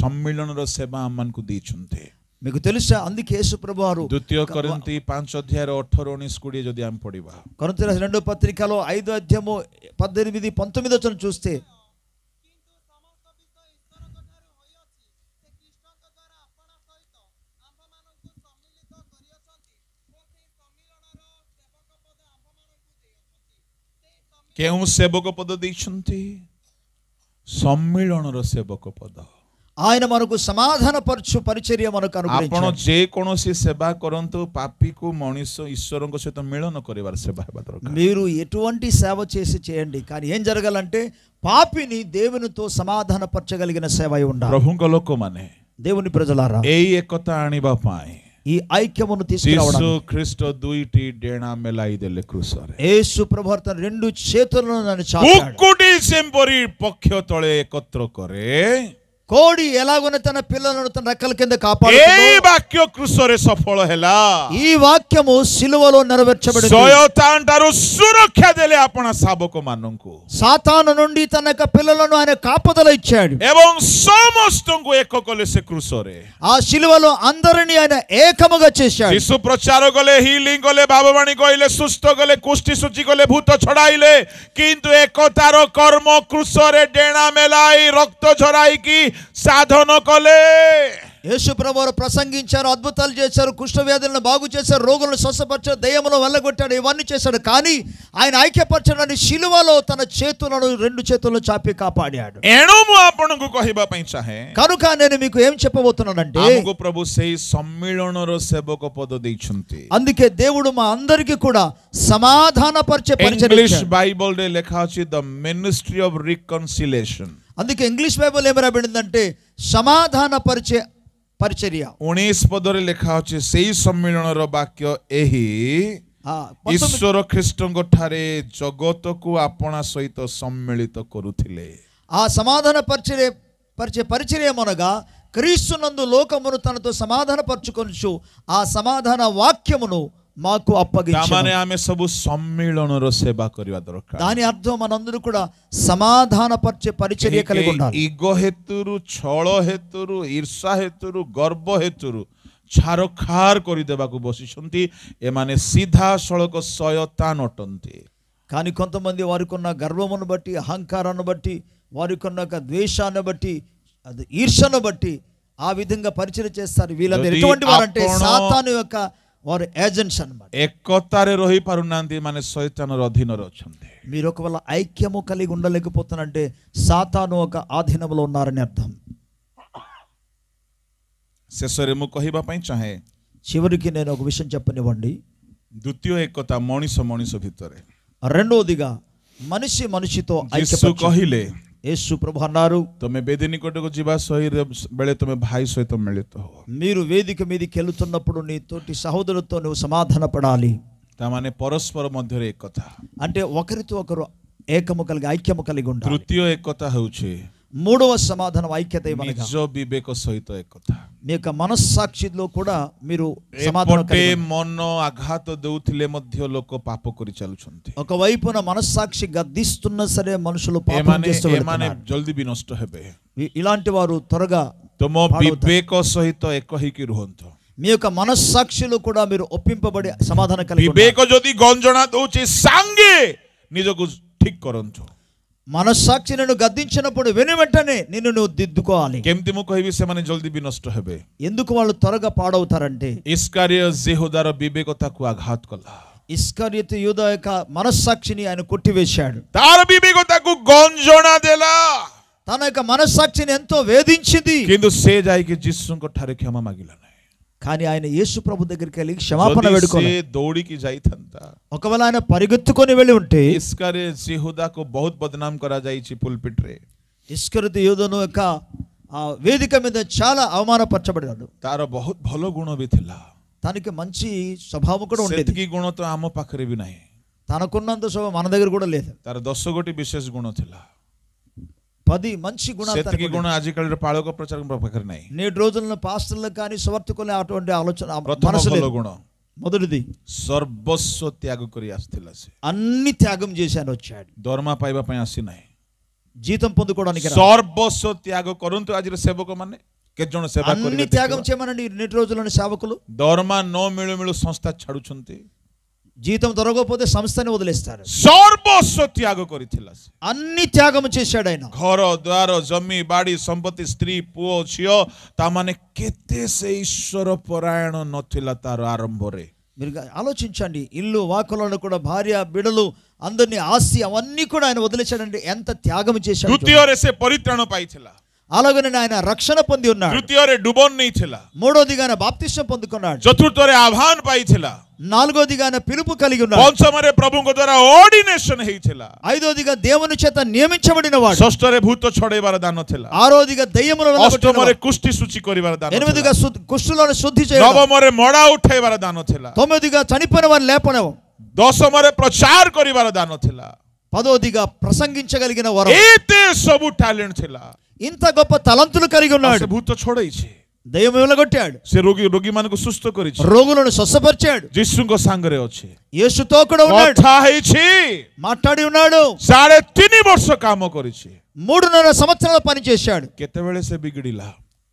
ସମ୍ମିଳନର ସେବା ଆମମାନଙ୍କୁ ଦେଇଛନ୍ତି. మీకు తెలుసా, అందుకే యేసు ప్రభు వారు 2 కొరింథీ 5 ଅଧ୍ୟାୟର 18-20 ଯଦି ଆମେ ପଢିବା, కొరింథీ రాసిన 2వ పత్రికలో 5వ అధ్యాయము 18-19 వచనం చూస్తే, କେଉଁ ସେବକ ପଦ ଦେଇଛନ୍ତି? ସମ୍ମିଳନର ସେବକ ପଦ। ఆయన మనకు సమాధానపరచు పరిచర్య మనకు ଆପଣ అనుగ్రహించాడు. ଯେ କୌଣସି ସେବା କରନ୍ତୁ, ପାପୀକୁ ମଣିଷ ଈଶ୍ୱରଙ୍କ ସହିତ ମିଳନ କରିବାର ସେବା ହେବା ଦରକାର। మీరు ఎటువంటి సేవ చేసి చేయండి, కానీ ఏం జరగాలంటే పాపిని దేవునితో సమాధానపరచగలిగిన సేవ అయి ఉండాలి. ପ୍ରଭୁଙ୍କ ଲୋକମାନେ దేవుని ప్రజలారా, ଏଇ ଏକତା ଆଣିବା ପାଇଁ ఈ ఐక్యమును ଯୀଶୁ తీసుకురావడానికి ଖ୍ରୀଷ୍ଟ ଦୁଇଟି ଡେଣା ମେଲାଇ ଦେଲେ କ୍ରୁଶରେ। యేసు ప్రభువు తన రెండు చేతులను నన్ను చాపాడు. କୁକୁଟି ସେପରି ପକ୍ଷ ତଳେ ଏକତ୍ର କରେ। కోడి ఎలాగున తన పిల్లలను తన రెక్కల కింద ଏଇ కాపాడుతుందో ବାକ୍ୟ କ୍ରୁଶରେ ସଫଳ ହେଲା। ఈ వాక్యము సిలువలో నెరవేర్చబడింది. ଶୟତାନ ଠାରୁ ସୁରକ୍ଷା ଦେଲେ ଆପଣ ଶାବକ ମାନଙ୍କୁ, సాతాను నుండి తన యొక్క పిల్లలను ఆయన కాపుదల ఇచ్చాడు. ଏବଂ ସମସ୍ତଙ୍କୁ ଏକ କଲେ ସେ କ୍ରୁଶରେ। ఆ సిలువలో అందరినీ ఆయన ఏకముగా చేశాడు. ଯୀଶୁ ପ୍ରଚାର କଲେ, ହିଲିଂ କଲେ, ଭାବବାଣୀ କହିଲେ, ସୁସ୍ଥ କଲେ, କୁଷ୍ଠି ଶୁଚି କଲେ, ଭୂତ ଛଡାଇଲେ, କିନ୍ତୁ ଏକତାର କର୍ମ କ୍ରୁଶରେ ଡେଣା ମେଲାଇ ରକ୍ତ ଝରାଇକି సాధన కలే। యేసు ప్రభువు ప్రసంగించారు, అద్భుతాలు చేశారు, కుష్ఠవ్యాధులను బాగు చేశారు, రోగులను స్వస్థపరిచారు, దయ్యములను వెళ్ళగొట్టాడు, ఇవన్నీ చేశాడు. కానీ ఆయన ఐక్యపరచడానికి శిలువలో తన చేతులను రెండు చేతులను చాపి కాపాడాడు. ఎణు ମୁଁ ଆପଣଙ୍କୁ କହିବା ପାଇଁ ଚାହେଁ, కనుక నేను మీకు ఏం చెప్పబోతున్నానంటే, ଆମକୁ ପ୍ରଭୁ ସେଇ ସମ୍ମିଳନର ସେବକ ପଦ ଦେଇଛନ୍ତି। అందుకే దేవుడు మా అందరికీ కూడా సమాధానపరిచే పరిచర్య ఇంగ్లీష్ ఇచ్చాడు. బైబిల్లో ଲେଖା ଅଛି ద మినిస్ట్రీ ఆఫ్ రికన్సిలేషన్। అందుకే ఇంగ్లీష్ బైబిల్ ఏమి రాబడిందంటే సమాధానపరిచే పరిచర్య। 19 ପଦରେ ଲେଖା ଅଛି ସେଇ ସମ୍ମିଳନର ବାକ୍ୟ ଏହି, ଈଶ୍ୱର ଖ୍ରୀଷ୍ଟଙ୍କ ଠାରେ ଜଗତକୁ ଆପଣା ସହିତ ସମ୍ମିଳିତ କରୁଥିଲେ। ఆ సమాధాన పరిచర్య అనగా క్రీస్తునందు లోకమును తనతో సమాధానపరచుకొనుచు ఆ సమాధాన వాక్యమును మాకు అప్పగించాడు. ତାମାନେ ଆମେ ସବୁ ସମ୍ମିଳନର ସେବା କରିବା ଦରକାର। దాని అర్థం మనందరూ కూడా సమాధానపరిచే పరిచర్య కలిగి ఉండాలి. ఈగో ହେତୁରୁ, ଛଳ ହେତୁରୁ, ଈର୍ଷା ହେତୁରୁ, ଗର୍ବ ହେତୁରୁ ଛାରଖାର କରିଦେବାକୁ ବସିଛନ୍ତି। ଏମାନେ ସିଧାସଳଖ ଶୟତାନ ଅଟନ୍ତି। కానీ కొంతమంది వారికి ఉన్న గర్వమును బట్టి, అహంకారాన్ని బట్టి, వారికి ఉన్న ద్వేషాన్ని బట్టి, ఈర్షను బట్టి ఆ విధంగా పరిచర్య చేస్తారు. వీళ్ళందరూ ఎటువంటి వారంటే సాతాను యొక్క వారు ఏజెంట్స్ అన్నమాట. ఏకతారే రహి పారునాంతి মানে শয়তানের অধীନରେ অଛନ୍ତି। మీరు ఒకవేళ ఐక్యము కలిగి ఉండలేకపోతున్నారంటే సాతాను ఒక ఆధీనంలో ఉన్నారని అర్థం. శేషରେ ମୁଁ କହିବା ପାଇଁ ଚାହେଁ, చివరికి నేను ఒక విషయం చెప్పనివ్వండి. ଦ୍ୱିତୀୟ ଏକତା ମଣିଷ ମଣିଷ ଭିତରେ। రెండోదిగా మనిషి మనిషితో ଯୀଶୁ କହିଲେ, యేసు ప్రభు అన్నారు, ତମେ ବେଦୀ ନିକଟକୁ ଯିବା ବେଳେ ତମେ ଭାଇ ସହିତ ମିଳିତ ହୁଅ। మీరు వేదిక మీదకి వెళ్తున్నప్పుడు నీ తోటి సహోదరులతో నువ్వు సమాధాన పడాలి. ତାମାନେ ପରସ୍ପର ମଧ୍ୟରେ ଏକତା, అంటే ఒకరితో ఒకరు ఏకము కలిగి ఐక్యము కలిగి ఉండాలి. ତୃତୀୟ ଏକତା ହେଉଛି మూడవ సమాధానం ఐక్యత. ନିଜ ବିବେକ ସହିତ ଏକତା। మీ యొక్క మనస్సాక్షిలో కూడా మీరు సమాధానం కలిగి ఉండాలి. ମନ ଆଘାତ ଦେଉଥିଲେ ମଧ୍ୟ ଲୋକ పాప କରି ଚାଲୁଛନ୍ତି। ఒకవైపున మనస్సాక్షి గద్దిస్తున్నా సరే మనుషులు పాపం చేస్తూ వెళ్తున్నారు. జల్దీ ବି ନଷ୍ଟ ହେବେ। ఇలాంటి వారు త్వరగా ତୁମ ବିବେକ ସହିତ ଏକ ହେଇକି ରୁହନ୍ତୁ। మీ యొక్క మనస్సాక్షిలో కూడా మీరు ఒప్పింపబడి సమాధానం కలిగి ఉండాలి. ବିବେକ ଯଦି ଗଞ୍ଜଣା ଦଉଛି ସାଙ୍ଗେ ନିଜକୁ ଠିକ କରନ୍ତୁ। మనస్సాక్షి నిన్ను గద్దించినప్పుడు వెంటనే నిన్ను నువ్వు దిద్దుకోవాలి. କେମିତି ମୁଁ କହିବି ସେମାନେ ଜଲ୍ଦି ବି ନଷ୍ଟ ହେବେ? ఎందుకు వాళ్ళు త్వరగా పాడవుతారంటే, ଇସ୍କାରିୟତ యెహూదాର ବିବେକ ତାକୁ ଆଘାତ କଲା। ఇస్కరియోతు యూదా యొక్క మనస్సాక్షిని ఆయన కొట్టివేశాడు. ତାର ବିବେକ ତାକୁ ଗଞ୍ଜଣା ଦେଲା, తన యొక్క మనస్సాక్షిని ఎంతో వేధించింది. କିନ୍ତୁ ସେ ଯାଇକି ଯୀଶୁଙ୍କ ଠାରେ କ୍ଷମା ମାଗିଲା ନାହିଁ। కానీ ఆయన యేసు ప్రభు దగ్గరికి వెళ్ళి క్షమాపణ వేడుకోలేదు. ଦୌଡ଼ିକି ଯାଇଥାନ୍ତା, ఒకవేళ ఆయన పరిగెత్తుకొని వెళ్ళి ఉంటే, ଇସ୍କାରିୟତ యెహూదాକୁ ବହୁତ ବଦନାମ କରାଯାଇଛି ପୁଲପିଟରେ। ఇస్కరియోతు యూదాను యొక్క వేదిక మీద చాలా అవమానపరచబడ్డాడు. ତାର ବହୁତ ଭଲ ଗୁଣ ବି ଥିଲା, తనకి మంచి స్వభావం కూడా ఉండేది. ସେତିକି ଗୁଣ ତ ଆମ ପାଖରେ ବି ନାହିଁ। తనకున్నంత స్వభావం మన దగ్గర కూడా లేదు. ତାର 10 ଗୋଟି ବିଶେଷ ଗୁଣ ଥିଲା, 10 మంచి గుణాలు. ସେତିକି ଗୁଣ ଆଜିକାଲିର ପାଳକ ପ୍ରଚାରକ ପାଖରେ ନାହିଁ। నేటి రోజుల్లో పాస్టర్లకు కానీ సువార్తికులు అటువంటి ఆలోచన ପ୍ରଥମ ଭଲ ଗୁଣ, మొదటిది ସର୍ବସ୍ୱ ତ୍ୟାଗ କରି ଆସିଥିଲା। ସେ అన్ని త్యాగం చేశాను వచ్చాడు. ଦରମା ପାଇବା ପାଇଁ ଆସି ନାହିଁ, జీతం పొందుకోవడానికి. ସର୍ବସ୍ୱ ତ୍ୟାଗ କରନ୍ତୁ। ଆଜିର ସେବକ ମାନେ କେତେ ଜଣ ସେବା అన్ని କରିବେ? త్యాగం చేయమనండి. నేటి రోజుల్లోని సేవకులు ଦରମା ନ ମିଳୁ ମିଳୁ ସଂସ୍ଥା ଛାଡୁଛନ୍ତି, జీతం దొరకకపోతే సంస్థని వదిలేస్తారు. ସର୍ବସ୍ୱ ତ୍ୟାଗ କରିଥିଲା ସେ। అన్ని త్యాగం చేశాడు ఆయన. ଘର ଦ୍ୱାର, ଜମି ବାଡ଼ି, ସମ୍ପତ୍ତି, ସ୍ତ୍ରୀ, ପୁଅ, ଝିଅ, ତାମାନେ କେତେ ସେ ଈଶ୍ୱର ପରାୟଣ ନଥିଲା ତାର ଆରମ୍ଭରେ। మీరు ఆలోచించండి, ఇల్లు వాకులను కూడా, భార్య బిడలు అందరినీ, ఆస్తి అవన్నీ కూడా ఆయన వదిలేశాడండి. ఎంత త్యాగం చేశాడు. ତୃତୀୟରେ ସେ ପରିତ୍ରାଣ ପାଇଥିଲା, అలాగనే ఆయన రక్షణ పొంది ఉన్నాడు. ତୃତୀୟରେ ଡୁବନ ନେଇଥିଲା, మూడోదిగా ఆయన బాప్తిసం పొందుకున్నాడు. ଚତୁର୍ଥରେ ଆହ୍ୱାନ ପାଇଥିଲା, నాలుగోదిగా ఆయన పిలుపు కలిగి ఉన్నాడు. ପଞ୍ଚମରେ ପ୍ରଭୁଙ୍କ ଦ୍ୱାରା ଅର୍ଡିନେସନ ହେଇଥିଲା, ఐదోదిగా దేవుని చేత నియమించబడిన వాడు. ଷଷ୍ଠରେ ଭୂତ ଛଡେଇବାର ଦାନ ଥିଲା, ఆరోదిగా దయ్యములను ଅଷ୍ଟମରେ କୁଷ୍ଠି ସୂଚୀ କରିବାର ଦାନ ଥିଲା, ఎనిమిదిగా కుష్ఠులను శుద్ధి చేయడం, ନବମରେ ମଡ଼ା ଉଠେଇବାର ଦାନ ଥିଲା, తొమ్మిదిగా చనిపోయిన వారిని లేపడం, ଦଶମରେ ପ୍ରଚାର କରିବାର ଦାନ ଥିଲା, పదోదిగా ప్రసంగించగలిగిన వరం. ଏତେ ସବୁ ଟ୍ୟାଲେଣ୍ଟ ଥିଲା। ఇంత గొప్ప తలంతులు కలిగి ఉన్నాడు. ସେ ଭୂତ ଛଡେଇଛି, దయ్యం వెళ్ళగొట్టాడు, ସେ ରୋଗୀ ମାନଙ୍କୁ ସୁସ୍ଥ କରିଛି, రోగులను స్వస్థపరిచాడు, ଯୀଶୁଙ୍କ ସାଙ୍ଗରେ ଅଛି, యేసుతో కూడా ఉన్నాడు, କଥା ହେଇଛି, మాట్లాడి ఉన్నాడు, 3.5 ବର୍ଷ କାମ କରିଛି। 3.5 సంవత్సరాలు పని చేశాడు. କେତେବେଳେ ସେ ବିଗିଡିଲା?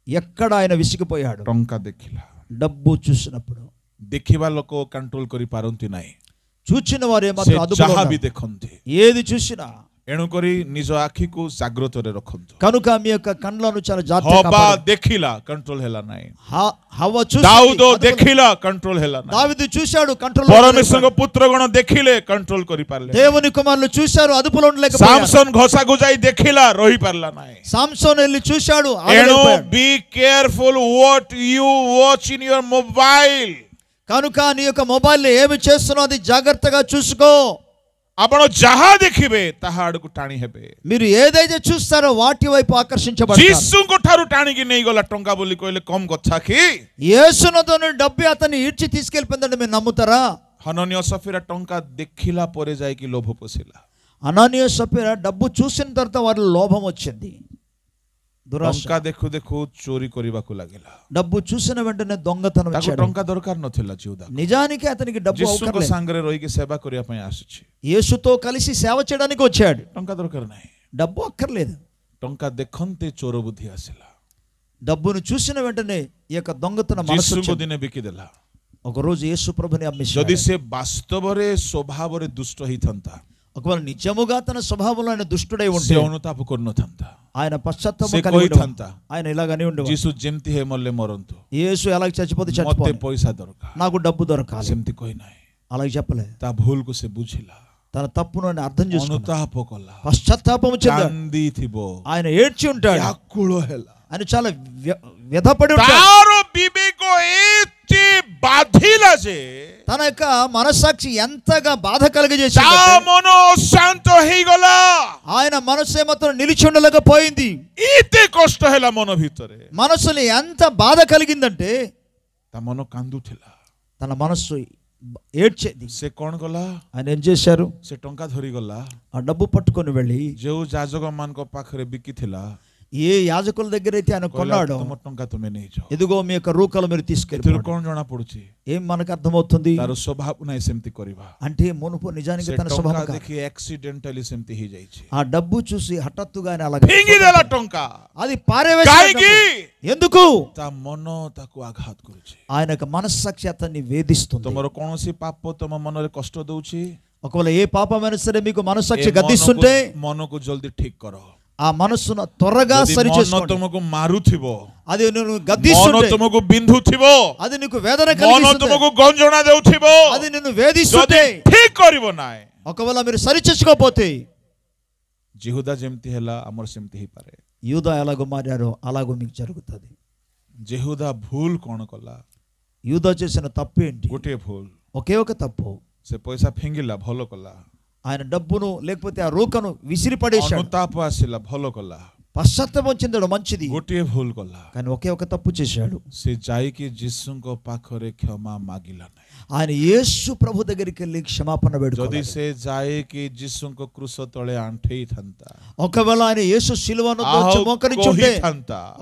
ఎక్కడ ఆయన విసిగిపోయాడు? ଟଙ୍କା ଦେଖିଲା। డబ్బు చూసినప్పుడు. ଦେଖିବା ଲୋକ కంట్రోଲ କରି ପାରନ୍ତି ନାହିଁ, చూచిన వారు ସେ ఏమాత్రం అదుపులో ଯାହା ବି ఉండరు. ଦେଖନ୍ତି, ఏది చూసినా. ଏଣୁକରି ନିଜ ଆଖିକୁ ଜାଗ୍ରତରେ ରଖନ୍ତୁ। కనుక మీ యొక్క కళ్ళను చాలా జాగ్రత్తగా ହବା కాపాడండి. ଦେଖିଲା, కంట్రోଲ ହେଲା ନାହିଁ। హవ్వ చూసింది, ଦାଉଦ అదుపులో- ଦେଖିଲା, కంట్రోଲ ହେଲା ନାହିଁ। దావీదు చూశాడు, కంట్రోల్ ପରମେଶ୍ୱରଙ୍କ ପୁତ୍ରଗଣ ଦେଖିଲେ, కంట్రోଲ କରିପାରିଲେ। దేవుని కుమారులు చూశారు, అదుపులో ఉండలేకపోయారు. ସାମସନ ଘଷାକୁ ଯାଇ ଦେଖିଲା, ରହିପାରିଲା ନାହିଁ। సామ్సోన్ వెళ్ళి చూశాడు, ଏଣୁ ఆగలేకపోయాడు. be careful what you watch in your mobile। కనుక నీ యొక్క మొబైల్ ఏమి చేస్తున్నావు అది జాగ్రత్తగా చూసుకో. ଆପଣ ଯାହା ଦେଖିବେ ତାହା ଆଡକୁ ଟାଣି ହେବେ। మీరు ఏదైతే చూస్తారో వాటి వైపు ఆకర్షించబడతారు. ଯୀଶୁଙ୍କ ଠାରୁ ଟାଣିକି ନେଇଗଲା ଟଙ୍କା ବୋଲି କହିଲେ କମ କଥା କି? యేసునతోని డబ్బు అతన్ని ఈడ్చి తీసుకెళ్ళిపోయిందంటే మీరు నమ్ముతారా? ହନନୀୟ ସଫିରା ଟଙ୍କା ଦେଖିଲା ପରେ ଯାଇକି ଲୋଭ ପଶିଲା। అనానీయ సఫీరా డబ్బు చూసిన తర్వాత వారి లోభం వచ్చింది, దురాశ. ଟଙ୍କା ଦେଖୁ ଦେଖୁ ଚୋରି କରିବାକୁ ଲାଗିଲା। డబ్బు చూసిన వెంటనే దొంగతనం ତାକୁ చేశాడు. ଟଙ୍କା ଦରକାର ନଥିଲା ଜିହୁଦା। నిజానికి అతనికి డబ్బు ଯୀଶୁଙ୍କ అవసరం లేదు. ସାଙ୍ଗରେ ରହିକି ସେବା କରିବା ପାଇଁ ଆସିଛି, యేసుతో కలిసి సేవ చేయడానికి వచ్చాడు. ଟଙ୍କା ଦରକାର ନାହିଁ। డబ్బు అక్కర్లేదు. ଟଙ୍କା ଦେଖନ୍ତେ ଚୋର ବୁଦ୍ଧି ଆସିଲା, డబ్బును చూసిన వెంటనే ఈ యొక్క దొంగతన మనసు ଯୀଶୁଙ୍କୁ వచ్చింది. ଦିନେ ବିକିଦେଲା। ఒక రోజు యేసు ప్రభుని అమ్మేశాడు. ଯଦି ସେ ବାସ୍ତବରେ ସ୍ୱଭାବରେ ଦୁଷ୍ଟ ହେଇଥାନ୍ତା, ఒకవేళ నిజముగా తన స్వభావంలో ఆయన దుష్టుడై ସେ ఉంటే ଅନୁତାପ କରିନଥାନ୍ତା, ఆయన పశ్చాత్తాపం ସେ కలిగి ఉండేవాడు. କହିଥାନ୍ତା, ఆయన ఇలాగని ఉండేవాడు, ଯୀଶୁ ଯେମିତି ହେ ମଲେ ମରନ୍ତୁ, యేసు ఎలాగ చచ్చిపోతే ମତେ చచ్చిపోయి, ପଇସା ଦରକାର, నాకు డబ్బు దొరకాలి. ସେମିତି କହିନାହିଁ। అలాగే చెప్పలేదు. ତା ଭୁଲକୁ ସେ ବୁଝିଲା, తన తప్పును ఆయన అర్థం చేసుకున్నాడు, ଅନୁତାପ କଲା, పశ్చాత్తాపం చెందాడు. କାନ୍ଦିଥିବ, ఆయన ఏడ్చి ఉంటాడు, వ్యాకుଳ ହେଲା। ఆయన చాలా వ్యధపడి ఉంటాడు. ତାର ବିବେକ ଏତେ ବାଧିଲା ଯେ తన యొక్క మనస్సాక్షి ఎంతగా బాధ ତା కలిగజేసింది, ମନ ଅଶାନ୍ତ ହେଇଗଲା। ఆయన మనసు ఏమాత్రం నిలిచి ఉండలేకపోయింది. ଏତେ କଷ୍ଟ ହେଲା ମନ ଭିତରେ, మనసుని ఎంత బాధ కలిగిందంటే ତା ମନ କାନ୍ଦୁଥିଲା। తన మనస్సు ఏడ్చేది. ସେ କଣ କଲା? ఆయన ఏం చేశారు? ସେ ଟଙ୍କା ଧରିଗଲା, ఆ డబ్బు పట్టుకొని వెళ్ళి ଯେଉଁ ଯାଜକ ମାନଙ୍କ ପାଖରେ ବିକିଥିଲା, ఏ యాజకుల దగ్గర అయితే ఆయన କହିଲା, కొన్నాడో, ତମ ଟଙ୍କା ତୁମେ ନେଇଯାଅ। ఎదుగో మీ యొక్క రూకలు మీరు ଏଥିରୁ తీసుకెళ్ళి. କଣ ଜଣା ପଡୁଛି? ఏం మనకు అర్థమవుతుంది ତାର ସ୍ୱଭାବ ନାହିଁ ସେମିତି କରିବା। అంటే మునుపు నిజానికి ସେ తన ଟଙ୍କା స్వభావం కాదు. ଦେଖି accidentally ସେମିତି ହେଇଯାଇଛି। ఆ డబ్బు చూసి హఠాత్తుగా ఆయన అలా ଫିଙ୍ଗିଦେଲା ଟଙ୍କା। అది పారేవేశాడు. କାହିଁକି? ఎందుకు? ତା ମନ ତାକୁ ଆଘାତ କରୁଛି। ఆయన యొక్క మనస్సాక్షి అతన్ని వేధిస్తుంది. ତମର କୌଣସି ପାପ ତମ ମନରେ କଷ୍ଟ ଦଉଛି, ఒకవేళ ఏ పాపమైనా సరే మీకు ଏ మనస్సాక్షి గద్దిస్తుంటే ମନକୁ ଜଲ୍ଦି ଠିକ କର। ఆ మనస్సును త్వరగా ଯଦି సరి ମନ చేసుకోండి. ତମକୁ ମାରୁଥିବ, అది నువ్వు ମନ గద్దిస్తుంటే, ତମକୁ ବିନ୍ଧୁଥିବ, అది నీకు వేదన ମନ కలిగిస్తుంది, ତମକୁ ଗଞ୍ଜଣା ଦେଉଥିବ, అది నిన్ను ଯଦି వేధిస్తుంటే, ଠିକ କରିବ ନାହିଁ, ఒకవేళ మీరు సరి చేసుకోకపోతే, ଜିହୁଦା ଯେମିତି ହେଲା ଆମର ସେମିତି ହେଇପାରେ। యూదా ఎలాగో మారారో అలాగో మీకు జరుగుతుంది. ଜିହୁଦା ଭୁଲ କଣ କଲା? యూదా చేసిన తప్పు ఏంటి? ଗୋଟିଏ ଭୁଲ, ఒకే ఒక తప్పు. ସେ పైసା ଫିଙ୍ଗିଲା, ଭଲ କଲା। ఆయన డబ్బును లేకపోతే ఆ రూకను విసిరి పడేశాడు. ଅନୁତାପ ଆସିଲା, ଭଲ କଲା। పశ్చాత్తాపం చెందాడు, మంచిది. ଗୋଟିଏ ଭୁଲ କଲା, కానీ ఒకే ఒక తప్పు చేశాడు. ସେ ଯାଇକି ଯୀଶୁଙ୍କ ପାଖରେ କ୍ଷମା ମାଗିଲା ନାହିଁ। ఆయన యేసు ప్రభు దగ్గరికి వెళ్ళి క్షమాపణ ଯଦି వేడుకోలేదు. ସେ ଯାଇକି ଯୀଶୁଙ୍କ କୃଷ ତଳେ ଆଣ୍ଠେଇଥାନ୍ତା, ఒకవేళ ఆయన యేసు శిలువను ଆଉ మోకరించుంటే, କହିଥାନ୍ତା,